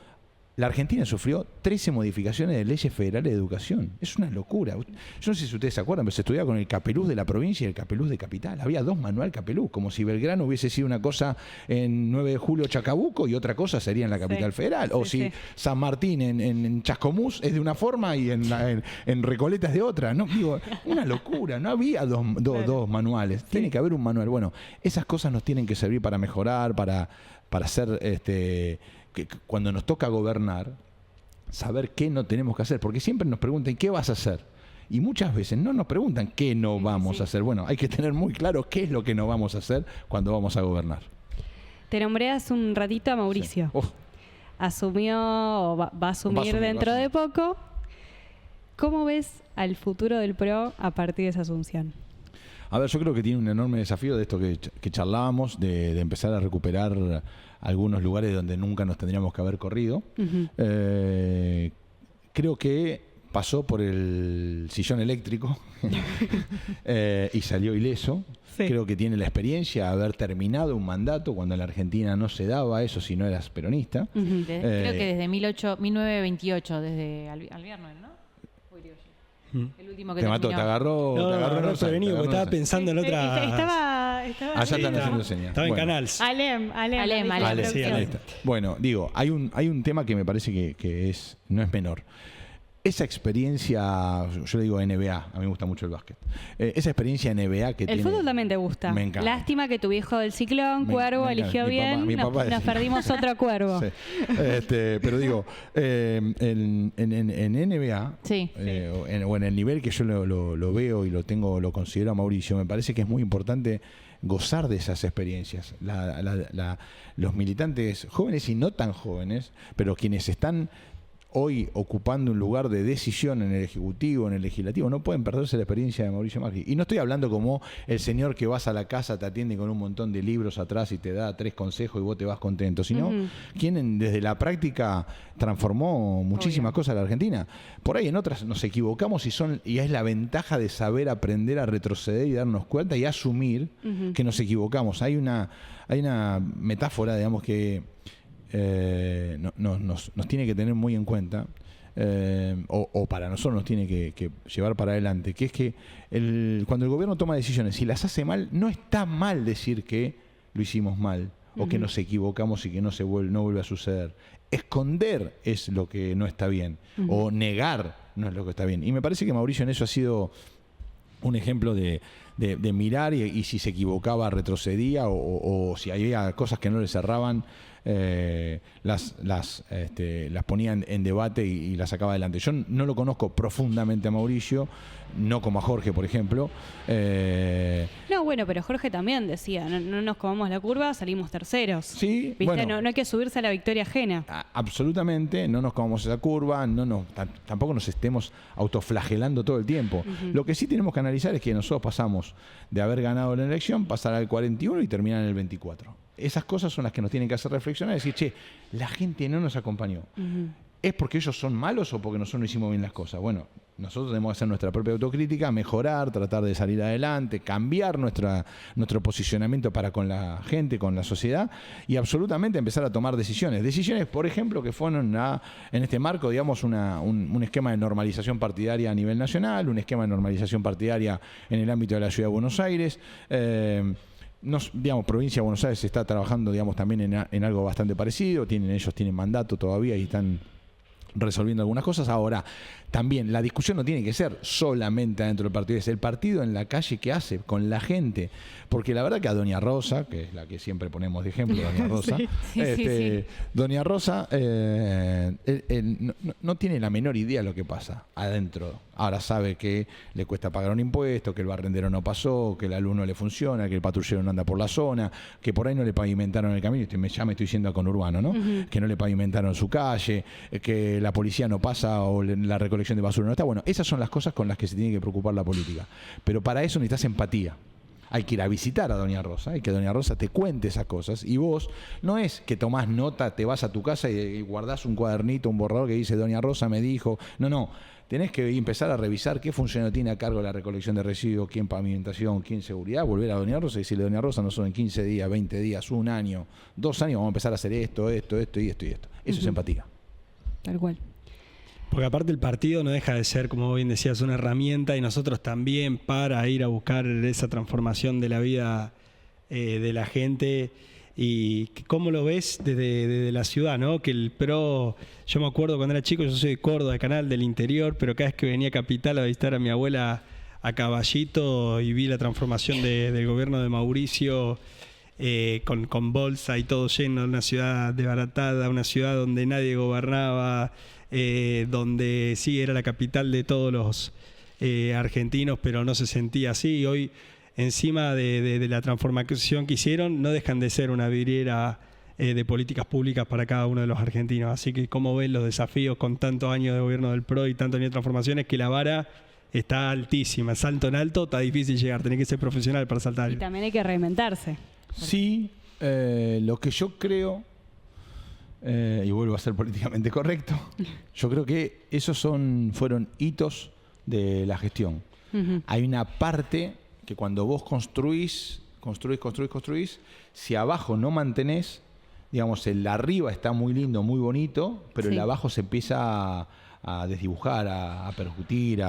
La Argentina sufrió 13 modificaciones de leyes federales de educación. Es una locura. Yo no sé si ustedes se acuerdan, pero se estudiaba con el Capeluz de la provincia y el Capeluz de capital. Había 2 manual Capeluz, como si Belgrano hubiese sido una cosa en 9 de julio Chacabuco y otra cosa sería en la capital federal. O si San Martín en Chascomús es de una forma y en Recoleta es de otra. No, digo, una locura. No había dos manuales. Tiene que haber un manual. Bueno, esas cosas nos tienen que servir para mejorar, para hacer... que cuando nos toca gobernar, saber qué no tenemos que hacer, porque siempre nos preguntan ¿qué vas a hacer? Y muchas veces no nos preguntan qué no vamos a hacer. Bueno, hay que tener muy claro qué es lo que no vamos a hacer cuando vamos a gobernar. Te nombré hace un ratito a Mauricio. Sí. Asumió, o va a asumir dentro de poco. ¿Cómo ves al futuro del PRO a partir de esa asunción? A ver, yo creo que tiene un enorme desafío de esto que charlábamos, de empezar a recuperar algunos lugares donde nunca nos tendríamos que haber corrido. Creo que pasó por el sillón eléctrico y salió ileso. Sí. Creo que tiene la experiencia de haber terminado un mandato cuando en la Argentina no se daba eso si no eras peronista. Creo que desde 1928, desde Alvierno, ¿no? El último que te mató, te agarró. No, te agarró prevenido, porque estaba pensando en otra. Estaba allá están haciendo señas. Estaba en Canals. Alem. Sí, bueno, digo, hay un tema que me parece que no es menor. Esa experiencia, yo le digo NBA, a mí me gusta mucho el básquet. Esa experiencia NBA que tiene... El fútbol también te gusta. Me encanta. Lástima que tu viejo del Ciclón, Cuervo, eligió bien. Nos perdimos otro Cuervo. Sí. Pero digo, en NBA, o en el nivel que yo lo veo y lo considero a Mauricio, me parece que es muy importante gozar de esas experiencias. Los militantes jóvenes y no tan jóvenes, pero quienes están hoy ocupando un lugar de decisión en el Ejecutivo, en el Legislativo, no pueden perderse la experiencia de Mauricio Macri. Y no estoy hablando como el señor que vas a la casa, te atiende con un montón de libros atrás y te da 3 consejos y vos te vas contento, sino quien desde la práctica transformó muchísimas cosas en la Argentina. Por ahí en otras nos equivocamos y es la ventaja de saber aprender a retroceder y darnos cuenta y asumir que nos equivocamos. Hay una metáfora, digamos, que nos tiene que tener muy en cuenta, o para nosotros nos tiene que llevar para adelante, que es que cuando el gobierno toma decisiones, si las hace mal, no está mal decir que lo hicimos mal o que nos equivocamos y que no vuelve a suceder. Esconder es lo que no está bien, o negar no es lo que está bien. Y me parece que Mauricio en eso ha sido un ejemplo de mirar y si se equivocaba retrocedía, o si había cosas que no le cerraban, las ponía en debate y las sacaba adelante. Yo no lo conozco profundamente a Mauricio, no como a Jorge, por ejemplo. No, bueno, pero Jorge también decía, no nos comamos la curva, salimos terceros. Sí, ¿viste? Bueno, no hay que subirse a la victoria ajena. Absolutamente, no nos comamos esa curva, tampoco nos estemos autoflagelando todo el tiempo. Lo que sí tenemos que analizar es que nosotros pasamos de haber ganado la elección, pasar al 41 y terminar en el 24. Esas cosas son las que nos tienen que hacer reflexionar y decir, che, la gente no nos acompañó. ¿Es porque ellos son malos o porque nosotros no hicimos bien las cosas? Bueno, nosotros tenemos que hacer nuestra propia autocrítica, mejorar, tratar de salir adelante, cambiar nuestro posicionamiento para con la gente, con la sociedad, y absolutamente empezar a tomar decisiones. Decisiones, por ejemplo, que fueron en este marco, digamos, un esquema de normalización partidaria a nivel nacional, un esquema de normalización partidaria en el ámbito de la Ciudad de Buenos Aires. Provincia de Buenos Aires está trabajando, también en algo bastante parecido. Ellos tienen mandato todavía y están resolviendo algunas cosas. Ahora, también la discusión no tiene que ser solamente adentro del partido, es el partido en la calle que hace con la gente, porque la verdad que a Doña Rosa, que es la que siempre ponemos de ejemplo, Doña Rosa, sí. Doña Rosa no tiene la menor idea de lo que pasa adentro. Ahora sabe que le cuesta pagar un impuesto, que el barrendero no pasó, que el alumno le funciona, que el patrullero no anda por la zona, que por ahí no le pavimentaron el camino, ya me estoy yendo a conurbano, ¿no? Que no le pavimentaron su calle, que la policía no pasa o la recolección de basura no está. Bueno, esas son las cosas con las que se tiene que preocupar la política. Pero para eso necesitas empatía. Hay que ir a visitar a Doña Rosa, hay que Doña Rosa te cuente esas cosas. Y vos no es que tomás nota, te vas a tu casa y guardás un cuadernito, un borrador que dice Doña Rosa me dijo. No. Tenés que empezar a revisar qué funcionario tiene a cargo la recolección de residuos, quién pavimentación, quién seguridad, volver a Doña Rosa y decirle, Doña Rosa, no son en 15 días, 20 días, un año, 2 años, vamos a empezar a hacer esto y esto. Eso es empatía. Tal cual. Porque aparte el partido no deja de ser, como bien decías, una herramienta y nosotros también para ir a buscar esa transformación de la vida de la gente. Y cómo lo ves desde la ciudad, ¿no? Que el PRO, yo me acuerdo cuando era chico, yo soy de Córdoba, de Canal del Interior, pero cada vez que venía a Capital a visitar a mi abuela a Caballito y vi la transformación del gobierno de Mauricio con bolsa y todo lleno, una ciudad desbaratada, una ciudad donde nadie gobernaba, donde sí era la capital de todos los argentinos, pero no se sentía así. Hoy, encima de la transformación que hicieron, no dejan de ser una vidriera de políticas públicas para cada uno de los argentinos. Así que, ¿cómo ven los desafíos con tantos años de gobierno del PRO y tantos años de transformaciones? Que la vara está altísima, salto en alto, está difícil llegar, tenés que ser profesional para saltar. Y también hay que reinventarse. Sí, lo que yo creo, y vuelvo a ser políticamente correcto, yo creo que esos fueron hitos de la gestión. Hay una parte que cuando vos construís, si abajo no mantenés, digamos, el arriba está muy lindo, muy bonito, pero el abajo se empieza a desdibujar, a percutir,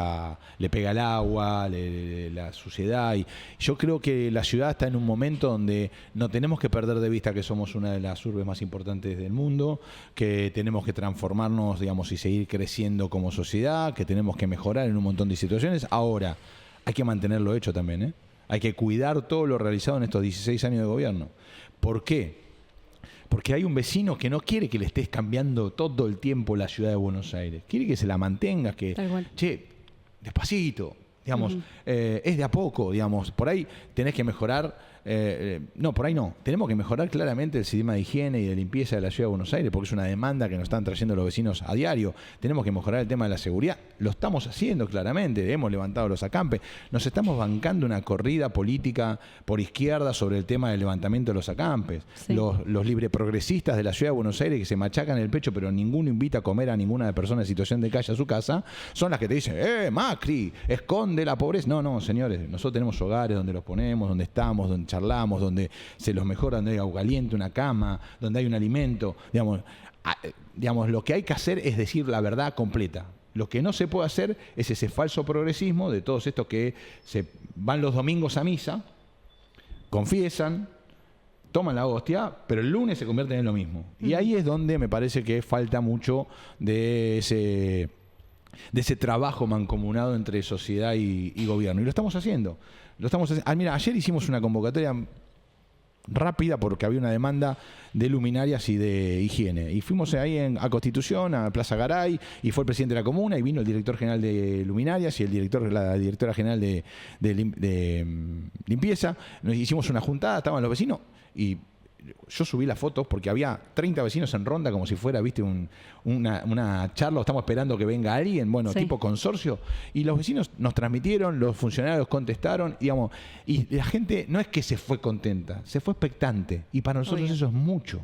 le pega el agua, la suciedad. Y yo creo que la ciudad está en un momento donde no tenemos que perder de vista que somos una de las urbes más importantes del mundo, que tenemos que transformarnos, digamos, y seguir creciendo como sociedad, que tenemos que mejorar en un montón de situaciones. Ahora, hay que mantenerlo hecho también, ¿eh? Hay que cuidar todo lo realizado en estos 16 años de gobierno. ¿Por qué? Porque hay un vecino que no quiere que le estés cambiando todo el tiempo la ciudad de Buenos Aires. Quiere que se la mantengas, que, che, despacito, digamos, es de a poco, digamos. Por ahí tenés que mejorar, no, por ahí no. Tenemos que mejorar claramente el sistema de higiene y de limpieza de la ciudad de Buenos Aires, porque es una demanda que nos están trayendo los vecinos a diario. Tenemos que mejorar el tema de la seguridad. Lo estamos haciendo claramente, hemos levantado los acampes. Nos estamos bancando una corrida política por izquierda sobre el tema del levantamiento de los acampes. Sí. Los libreprogresistas de la ciudad de Buenos Aires que se machacan el pecho, pero ninguno invita a comer a ninguna persona en situación de calle a su casa, son las que te dicen, Macri, esconde la pobreza. No, señores, nosotros tenemos hogares donde los ponemos, donde estamos, donde charlamos, donde se los mejora, donde hay agua caliente, una cama, donde hay un alimento. Digamos, lo que hay que hacer es decir la verdad completa. Lo que no se puede hacer es ese falso progresismo de todos estos que se van los domingos a misa, confiesan, toman la hostia, pero el lunes se convierten en lo mismo. Y ahí es donde me parece que falta mucho de ese trabajo mancomunado entre sociedad y gobierno. Y lo estamos haciendo. Mira, ayer hicimos una convocatoria rápida porque había una demanda de luminarias y de higiene. Y fuimos ahí a Constitución, a Plaza Garay, y fue el presidente de la comuna, y vino el director general de luminarias y la directora general de limpieza. Nos hicimos una juntada, estaban los vecinos, y yo subí las fotos porque había 30 vecinos en ronda como si fuera, viste, una charla, estamos esperando que venga alguien, tipo consorcio, y los vecinos nos transmitieron, los funcionarios contestaron, digamos, y la gente no es que se fue contenta, se fue expectante, y para nosotros eso es mucho.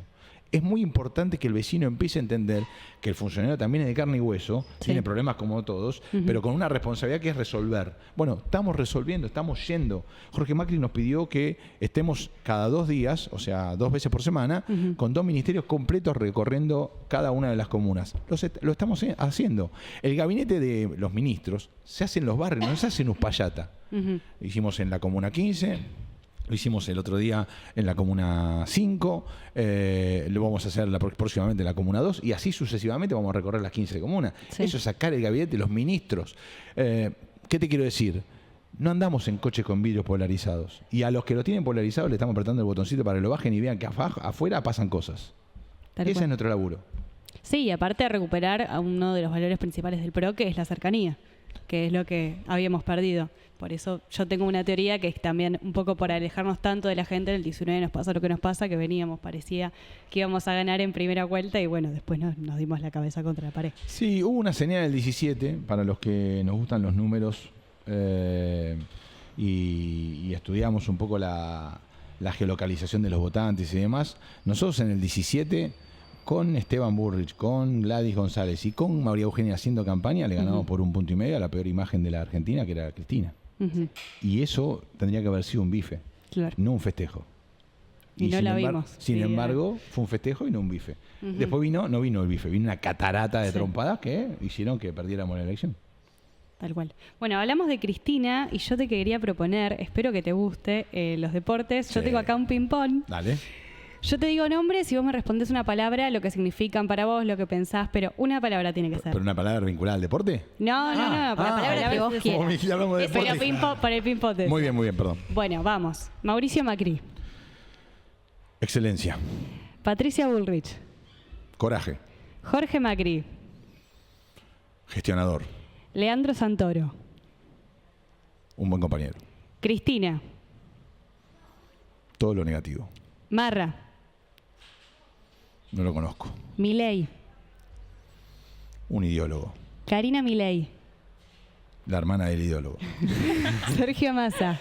Es muy importante que el vecino empiece a entender que el funcionario también es de carne y hueso, tiene problemas como todos, pero con una responsabilidad que es resolver. Bueno, estamos resolviendo, estamos yendo. Jorge Macri nos pidió que estemos cada 2 días, o sea, 2 veces por semana, con 2 ministerios completos recorriendo cada una de las comunas. Lo estamos haciendo. El gabinete de los ministros se hace en los barrios, no se hace en Uspallata. Hicimos en la comuna 15. Lo hicimos el otro día en la Comuna 5, lo vamos a hacer próximamente en la Comuna 2, y así sucesivamente vamos a recorrer las 15 comunas. Sí. Eso es sacar el gabinete de los ministros. ¿Qué te quiero decir? No andamos en coches con vidrios polarizados. Y a los que lo tienen polarizados le estamos apretando el botoncito para que lo bajen y vean que afuera pasan cosas. Ese es nuestro laburo. Sí, y aparte de recuperar a uno de los valores principales del PRO, que es la cercanía, que es lo que habíamos perdido. Por eso yo tengo una teoría que es también un poco por alejarnos tanto de la gente. En el 19 nos pasa lo que nos pasa, que parecía que íbamos a ganar en primera vuelta y bueno, después nos dimos la cabeza contra la pared. Sí, hubo una señal del 17, para los que nos gustan los números, y estudiamos un poco la geolocalización de los votantes y demás. Nosotros en el 17, con Esteban Burrich, con Gladys González y con María Eugenia haciendo campaña, le ganamos por 1,5 puntos a la peor imagen de la Argentina, que era Cristina. Y eso tendría que haber sido un bife, Claro. no un festejo. Y no la vimos. Sin Sí, embargo, fue un festejo y no un bife. Después no vino el bife, vino una catarata de trompadas que hicieron que perdiéramos la elección. Tal cual. Bueno, hablamos de Cristina y yo te quería proponer, espero que te guste, los deportes. Yo Sí. tengo acá un ping-pong. Dale. Yo te digo nombres y vos me respondes una palabra, lo que significan para vos, lo que pensás, pero una palabra tiene que ser. ¿Pero una palabra vinculada al deporte? No, para palabra que vos quieras. Como ya hablamos de Pero deporte. ping-pong, para el ping-pong. Muy bien, perdón. Bueno, vamos. Mauricio Macri, Excelencia. Patricia Bullrich, Coraje. Jorge Macri, Gestionador. Leandro Santoro, Un buen compañero. Cristina, Todo lo negativo. Marra, No lo conozco. Milei, Un ideólogo. Karina Milei, La hermana del ideólogo. Sergio Massa,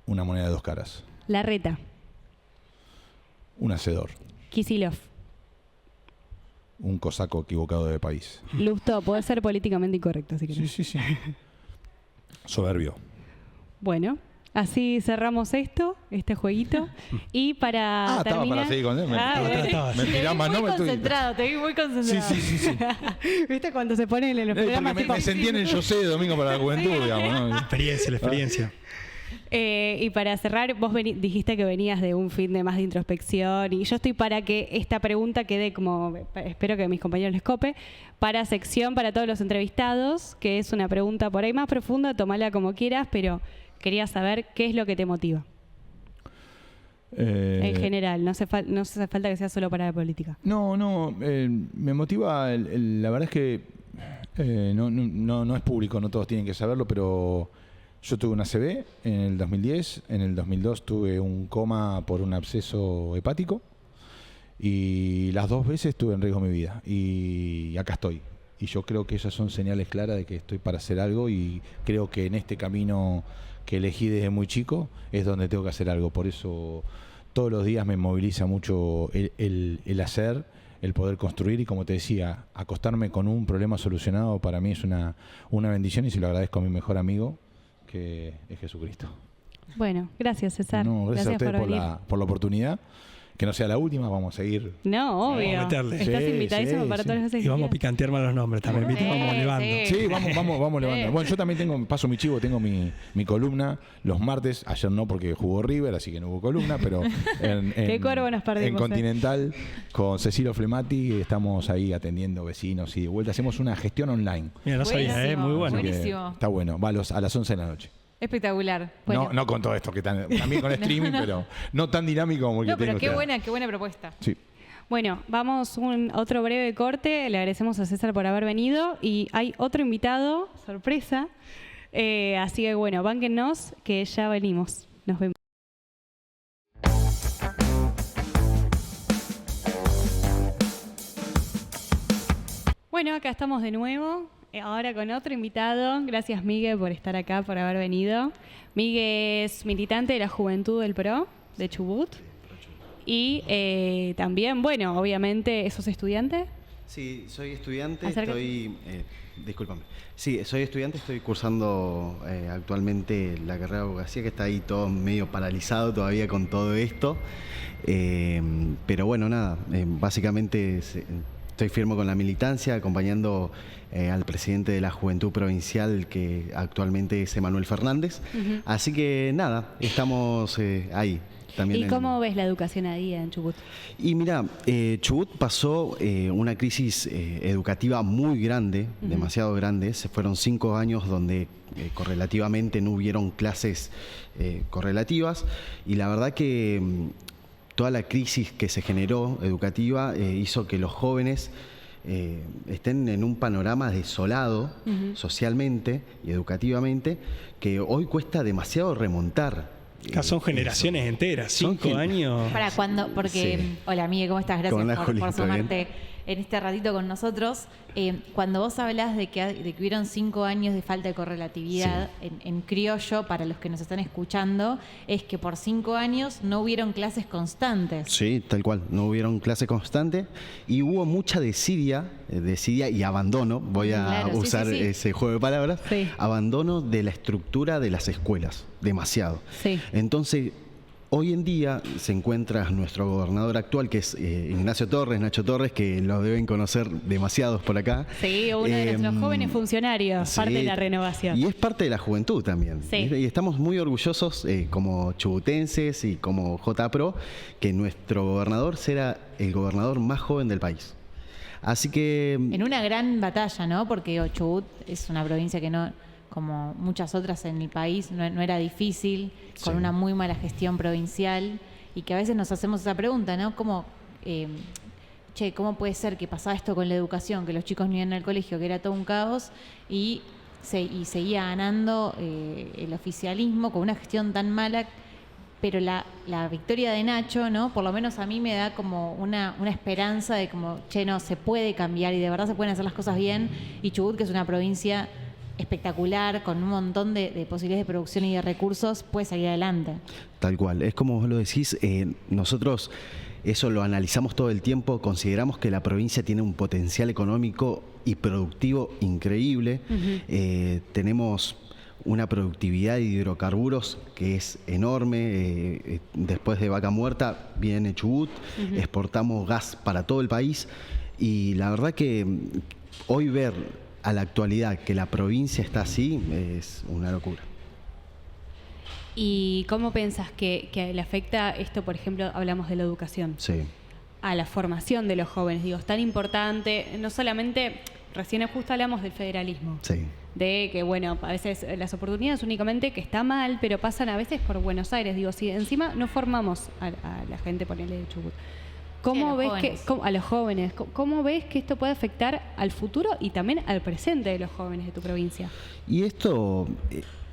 Una moneda de dos caras. Larreta, Un hacedor. Kicillof, Un cosaco equivocado de país. Lustó, puede ser políticamente incorrecto si querés. Sí. Soberbio. Bueno, así cerramos este jueguito. Y para Estaba terminar... para seguir con él. estaba. Me tirás más, muy no me estoy. concentrado, te vi muy concentrado. Sí. ¿Viste cuando se ponen en los Porque programas? tipo- me sentí en el Yo sé de Domingo para la Juventud, digamos. ¿no? La experiencia. Y para cerrar, vos dijiste que venías de un fin de más de introspección y yo estoy para que esta pregunta quede como, espero que a mis compañeros les cope, para sección para todos los entrevistados, que es una pregunta por ahí más profunda, tomala como quieras, pero quería saber qué es lo que te motiva en general, no hace falta que sea solo para la política. Me motiva, la verdad es que no es público, no todos tienen que saberlo, pero yo tuve una ACV en el 2010, en el 2002 tuve un coma por un absceso hepático y las 2 veces tuve en riesgo mi vida y acá estoy. Y yo creo que esas son señales claras de que estoy para hacer algo y creo que en este camino que elegí desde muy chico es donde tengo que hacer algo. Por eso todos los días me moviliza mucho el hacer, el poder construir y, como te decía, acostarme con un problema solucionado para mí es una bendición y se lo agradezco a mi mejor amigo, que es Jesucristo. Bueno, gracias César. No, gracias a ustedes por venir. por la oportunidad. Que no sea la última, vamos a seguir. No, obvio. Vamos a meterle. Estás Sí, invitadísimo para todas las veces Y que vamos a quieras. picantear más los nombres también, ¿viste? Vamos elevando. Sí, vamos levantando. Bueno, yo también paso mi chivo, tengo mi columna los martes. Ayer no porque jugó River, así que no hubo columna, pero Qué cuervo nos perdimos, en Continental con Cecilio Flemati estamos ahí atendiendo vecinos y de vuelta hacemos una gestión online. Mira, no sabía, Buenísimo, muy bueno. Así que Buenísimo. está bueno, va a las 11 de la noche. Espectacular. Bueno. No con todo esto, que también con streaming, pero no tan dinámico como el No, que pero tengo qué buena propuesta. Sí. Bueno, vamos otro breve corte. Le agradecemos a César por haber venido y hay otro invitado, sorpresa. Así que bueno, bánquennos que ya venimos. Nos vemos. Bueno, acá estamos de nuevo. Ahora con otro invitado. Gracias, Miguel, por estar acá, por haber venido. Miguel es militante de la Juventud del PRO de Chubut. Y también, bueno, obviamente, ¿sos estudiante? Sí, soy estudiante, Acércate. discúlpame. Sí, soy estudiante, estoy cursando actualmente la carrera de abogacía, que está ahí todo medio paralizado todavía con todo esto. Pero bueno, nada, básicamente estoy firme con la militancia, acompañando al presidente de la Juventud Provincial, que actualmente es Emanuel Fernández. Así que nada, estamos ahí. También ¿Y cómo ves la educación ahí en Chubut? Y mira, Chubut pasó una crisis educativa muy grande, demasiado grande. Se fueron 5 años donde correlativamente no hubieron clases correlativas y la verdad que toda la crisis que se generó educativa hizo que los jóvenes estén en un panorama desolado socialmente y educativamente que hoy cuesta demasiado remontar. Acá son generaciones enteras, 5 años. Para cuando, porque, Sí. hola Miguel, ¿cómo estás? ¿Cómo Gracias andás, por Juli? ¿Todo sumarte. en este ratito con nosotros. Cuando vos hablás de que hubieron 5 años de falta de correlatividad, en criollo, para los que nos están escuchando, es que por 5 años no hubieron clases constantes. Sí, tal cual, no hubieron clases constantes y hubo mucha desidia y abandono, voy a usar ese juego de palabras, abandono de la estructura de las escuelas, demasiado. Sí. Entonces, hoy en día se encuentra nuestro gobernador actual, que es Nacho Torres, que lo deben conocer demasiados por acá. Sí, uno de nuestros jóvenes funcionarios, parte de la renovación. Y es parte de la juventud también. Sí. Y estamos muy orgullosos como chubutenses y como JPRO, que nuestro gobernador será el gobernador más joven del país. Así que... En una gran batalla, ¿no? Porque Chubut es una provincia que no... como muchas otras en el país, no era difícil, con una muy mala gestión provincial, y que a veces nos hacemos esa pregunta, ¿no? ¿Cómo puede ser que pasaba esto con la educación, que los chicos no iban al colegio, que era todo un caos, y seguía ganando el oficialismo con una gestión tan mala? Pero la victoria de Nacho, ¿no? Por lo menos a mí me da como una esperanza de como, no, se puede cambiar y de verdad se pueden hacer las cosas bien, y Chubut, que es una provincia espectacular, con un montón de posibilidades de producción y de recursos, puede salir adelante. Tal cual, es como vos lo decís, nosotros eso lo analizamos todo el tiempo, consideramos que la provincia tiene un potencial económico y productivo increíble. Tenemos una productividad de hidrocarburos que es enorme. Después de Vaca Muerta viene Chubut, exportamos gas para todo el país, y la verdad que hoy ver a la actualidad que la provincia está así es una locura. ¿Y cómo pensás que le afecta esto, por ejemplo, hablamos de la educación? Sí. A la formación de los jóvenes, digo, es tan importante, no solamente, recién justo hablamos del federalismo. Sí. De que, bueno, a veces las oportunidades únicamente, que está mal, pero pasan a veces por Buenos Aires. Digo, si encima no formamos a la gente, ponele de Chubut, ¿cómo ves a los jóvenes? ¿Cómo ves que esto puede afectar al futuro y también al presente de los jóvenes de tu provincia? Y esto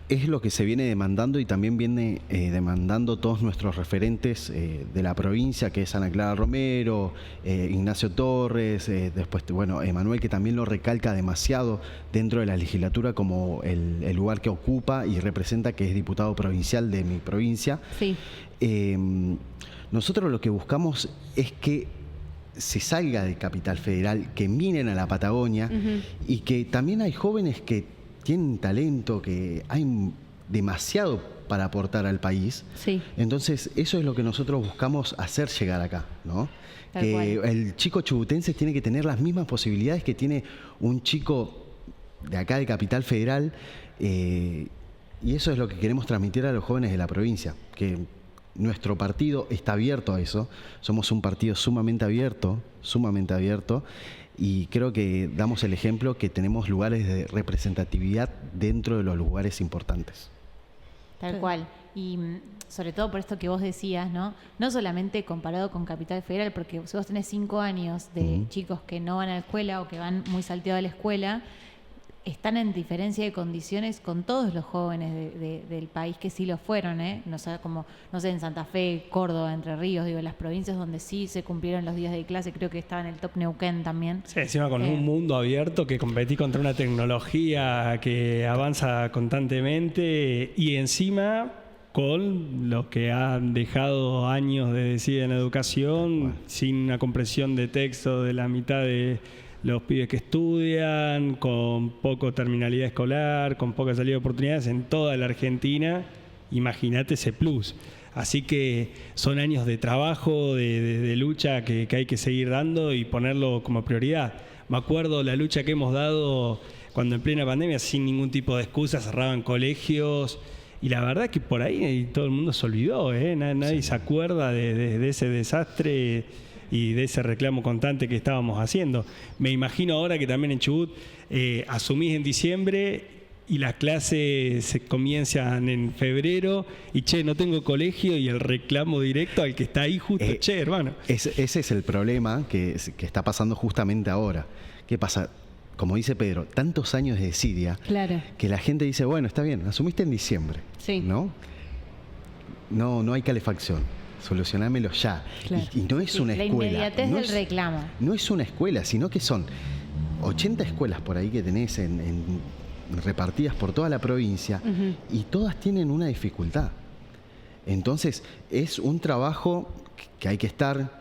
es lo que se viene demandando y también viene demandando todos nuestros referentes de la provincia, que es Ana Clara Romero, Ignacio Torres, después, bueno, Emanuel, que también lo recalca demasiado dentro de la legislatura como el lugar que ocupa y representa, que es diputado provincial de mi provincia. Sí. Nosotros lo que buscamos es que se salga de Capital Federal, que miren a la Patagonia, y que también hay jóvenes que tienen talento, que hay demasiado para aportar al país. Sí. Entonces, eso es lo que nosotros buscamos hacer llegar acá, ¿no? Tal Que cual. el chico chubutense tiene que tener las mismas posibilidades que tiene un chico de acá de Capital Federal, y eso es lo que queremos transmitir a los jóvenes de la provincia, que nuestro partido está abierto a eso. Somos un partido sumamente abierto, y creo que damos el ejemplo que tenemos lugares de representatividad dentro de los lugares importantes. Tal cual. Y sobre todo por esto que vos decías, ¿no? No solamente comparado con Capital Federal, porque si vos tenés 5 años de chicos que no van a la escuela o que van muy salteados a la escuela, están en diferencia de condiciones con todos los jóvenes del país que sí lo fueron, no sé, como, no sé, en Santa Fe, Córdoba, Entre Ríos, digo, las provincias donde sí se cumplieron los días de clase, creo que estaba en el top Neuquén también. Sí, encima con un mundo abierto, que competí contra una tecnología que avanza constantemente, y encima con los que han dejado años de desidia en la educación, sin una comprensión de texto de la mitad de los pibes que estudian, con poca terminalidad escolar, con poca salida de oportunidades en toda la Argentina. Imagínate ese plus. Así que son años de trabajo, de lucha que hay que seguir dando y ponerlo como prioridad. Me acuerdo la lucha que hemos dado cuando en plena pandemia, sin ningún tipo de excusa, cerraban colegios. Y la verdad que por ahí todo el mundo se olvidó, nadie se acuerda de ese desastre y de ese reclamo constante que estábamos haciendo. Me imagino ahora que también en Chubut asumís en diciembre y las clases se comienzan en febrero y no tengo colegio, y el reclamo directo al que está ahí justo, hermano. Ese es el problema que está pasando justamente ahora. ¿Qué pasa? Como dice Pedro, tantos años de desidia, Claro. que la gente dice, bueno, está bien, asumiste en diciembre, Sí. ¿no? No hay calefacción. solucionámelo ya. Claro. Y no es una La escuela. inmediatez no del es- reclamo. No es una escuela, sino que son 80 escuelas por ahí que tenés repartidas por toda la provincia y todas tienen una dificultad. Entonces, es un trabajo que hay que estar.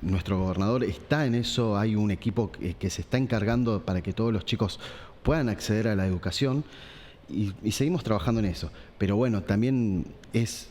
Nuestro gobernador está en eso, hay un equipo que se está encargando para que todos los chicos puedan acceder a la educación y seguimos trabajando en eso. Pero bueno, también es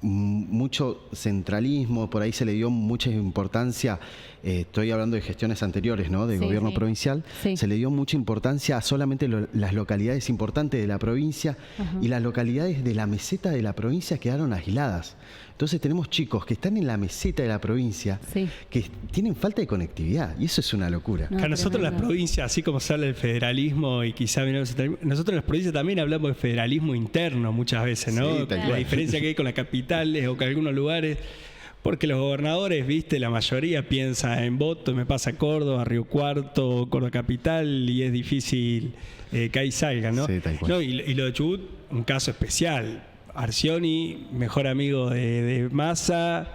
mucho centralismo, por ahí se le dio mucha importancia, estoy hablando de gestiones anteriores, ¿no? Del Sí, gobierno sí. provincial, Sí. se le dio mucha importancia a solamente las localidades importantes de la provincia y las localidades de la meseta de la provincia quedaron aisladas. Entonces tenemos chicos que están en la meseta de la provincia Sí. que tienen falta de conectividad y eso es una locura. No, Que a nosotros en las tremendo. provincias, así como se habla del federalismo y quizá nosotros en las provincias también hablamos de federalismo interno muchas veces, ¿no? Sí, tal La cual. diferencia que hay con las capitales o con algunos lugares, porque los gobernadores, viste, la mayoría piensa en voto, me pasa Córdoba, Río Cuarto, Córdoba Capital y es difícil que ahí salgan, ¿no? Sí, tal cual. No, y lo de Chubut, un caso especial. Arcioni, mejor amigo de Massa.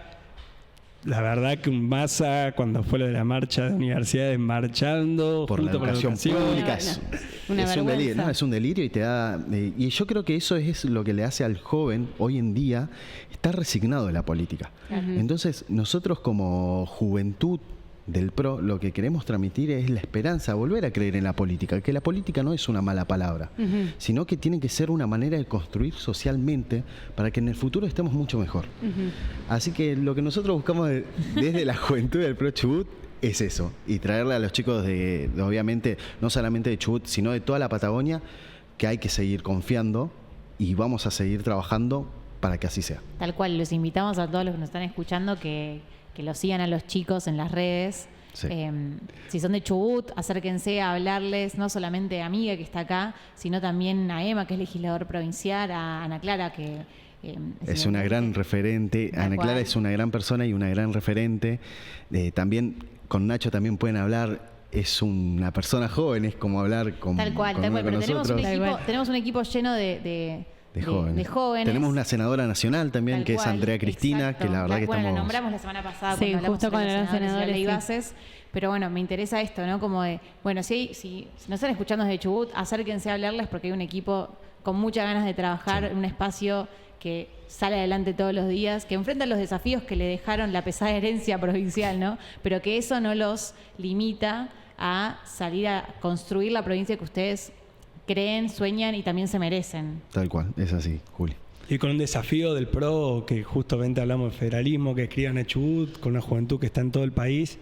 La verdad que un Massa, cuando fue lo de la marcha de universidades marchando, Por la junto con educación pública. Es Una un vergüenza. delirio, ¿no? Es un delirio y te da. Y yo creo que eso es lo que le hace al joven hoy en día estar resignado de la política. Entonces, nosotros como juventud del PRO, lo que queremos transmitir es la esperanza, volver a creer en la política, que la política no es una mala palabra, sino que tiene que ser una manera de construir socialmente para que en el futuro estemos mucho mejor. Así que lo que nosotros buscamos desde la juventud del PRO Chubut es eso, y traerle a los chicos obviamente, no solamente de Chubut, sino de toda la Patagonia, que hay que seguir confiando y vamos a seguir trabajando para que así sea. Tal cual, los invitamos a todos los que nos están escuchando que los sigan a los chicos en las redes. Sí. Si son de Chubut, acérquense a hablarles, no solamente a Miguel, que está acá, sino también a Emma, que es legislador provincial, a Ana Clara, que es una gran referente. Tal Ana Clara cual. es una gran persona y una gran referente. También con Nacho también pueden hablar. Es una persona joven, es como hablar con Tal cual, con pero nosotros. tenemos un equipo lleno de jóvenes. Tenemos una senadora nacional también, Tal que es cual, Andrea Cristina, exacto. que la verdad que Bueno, estamos. la nombramos la semana pasada Sí, cuando hablamos justo sobre cuando los eran senadores y la ley senadores, bases. Pero bueno, me interesa esto, ¿no? Como de, bueno, si nos están escuchando desde Chubut, acérquense a hablarles porque hay un equipo con muchas ganas de trabajar en un espacio que sale adelante todos los días, que enfrenta los desafíos que le dejaron la pesada herencia provincial, ¿no? Pero que eso no los limita a salir a construir la provincia que ustedes creen, sueñan y también se merecen. Tal cual, es así, Juli. Y con un desafío del PRO, que justamente hablamos de federalismo, que escriban a Chubut, con una juventud que está en todo el país.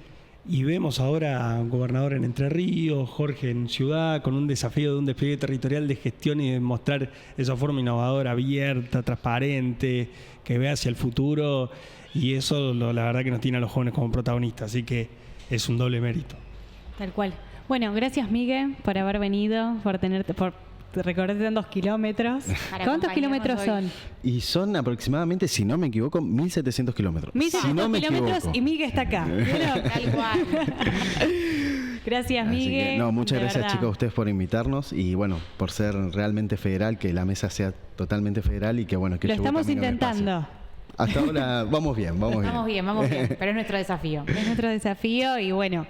Y vemos ahora a un gobernador en Entre Ríos, Jorge en Ciudad, con un desafío de un despliegue territorial de gestión y de mostrar esa forma innovadora, abierta, transparente, que ve hacia el futuro. Y eso, la verdad, que nos tiene a los jóvenes como protagonistas. Así que es un doble mérito. Tal cual. Bueno, gracias, Miguel, por haber venido, por recorrerte tantos kilómetros. Para ¿Cuántos acompañarnos kilómetros hoy. son? Y son aproximadamente, si no me equivoco, 1.700 kilómetros. 1.700 Si no me kilómetros equivoco. y Miguel está acá. ¿Vieron? Tal cual. Gracias, Así que, Miguel. no, muchas de gracias verdad. chicos a ustedes por invitarnos y bueno, por ser realmente federal, que la mesa sea totalmente federal y que bueno, que Lo Chubut estamos también gane intentando. espacio. Hasta ahora vamos bien, vamos bien. Vamos bien, pero es nuestro desafío. Es nuestro desafío y bueno,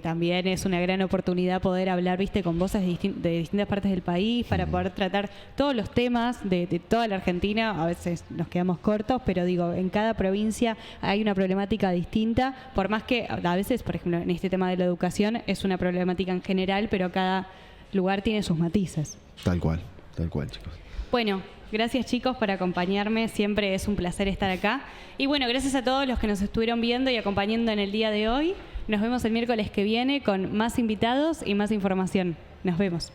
también es una gran oportunidad poder hablar, viste, con voces de distintas partes del país para poder tratar todos los temas de toda la Argentina. A veces nos quedamos cortos, pero digo, en cada provincia hay una problemática distinta, por más que a veces, por ejemplo, en este tema de la educación es una problemática en general, pero cada lugar tiene sus matices. Tal cual, chicos. Bueno, gracias chicos por acompañarme, siempre es un placer estar acá. Y bueno, gracias a todos los que nos estuvieron viendo y acompañando en el día de hoy. Nos vemos el miércoles que viene con más invitados y más información. Nos vemos.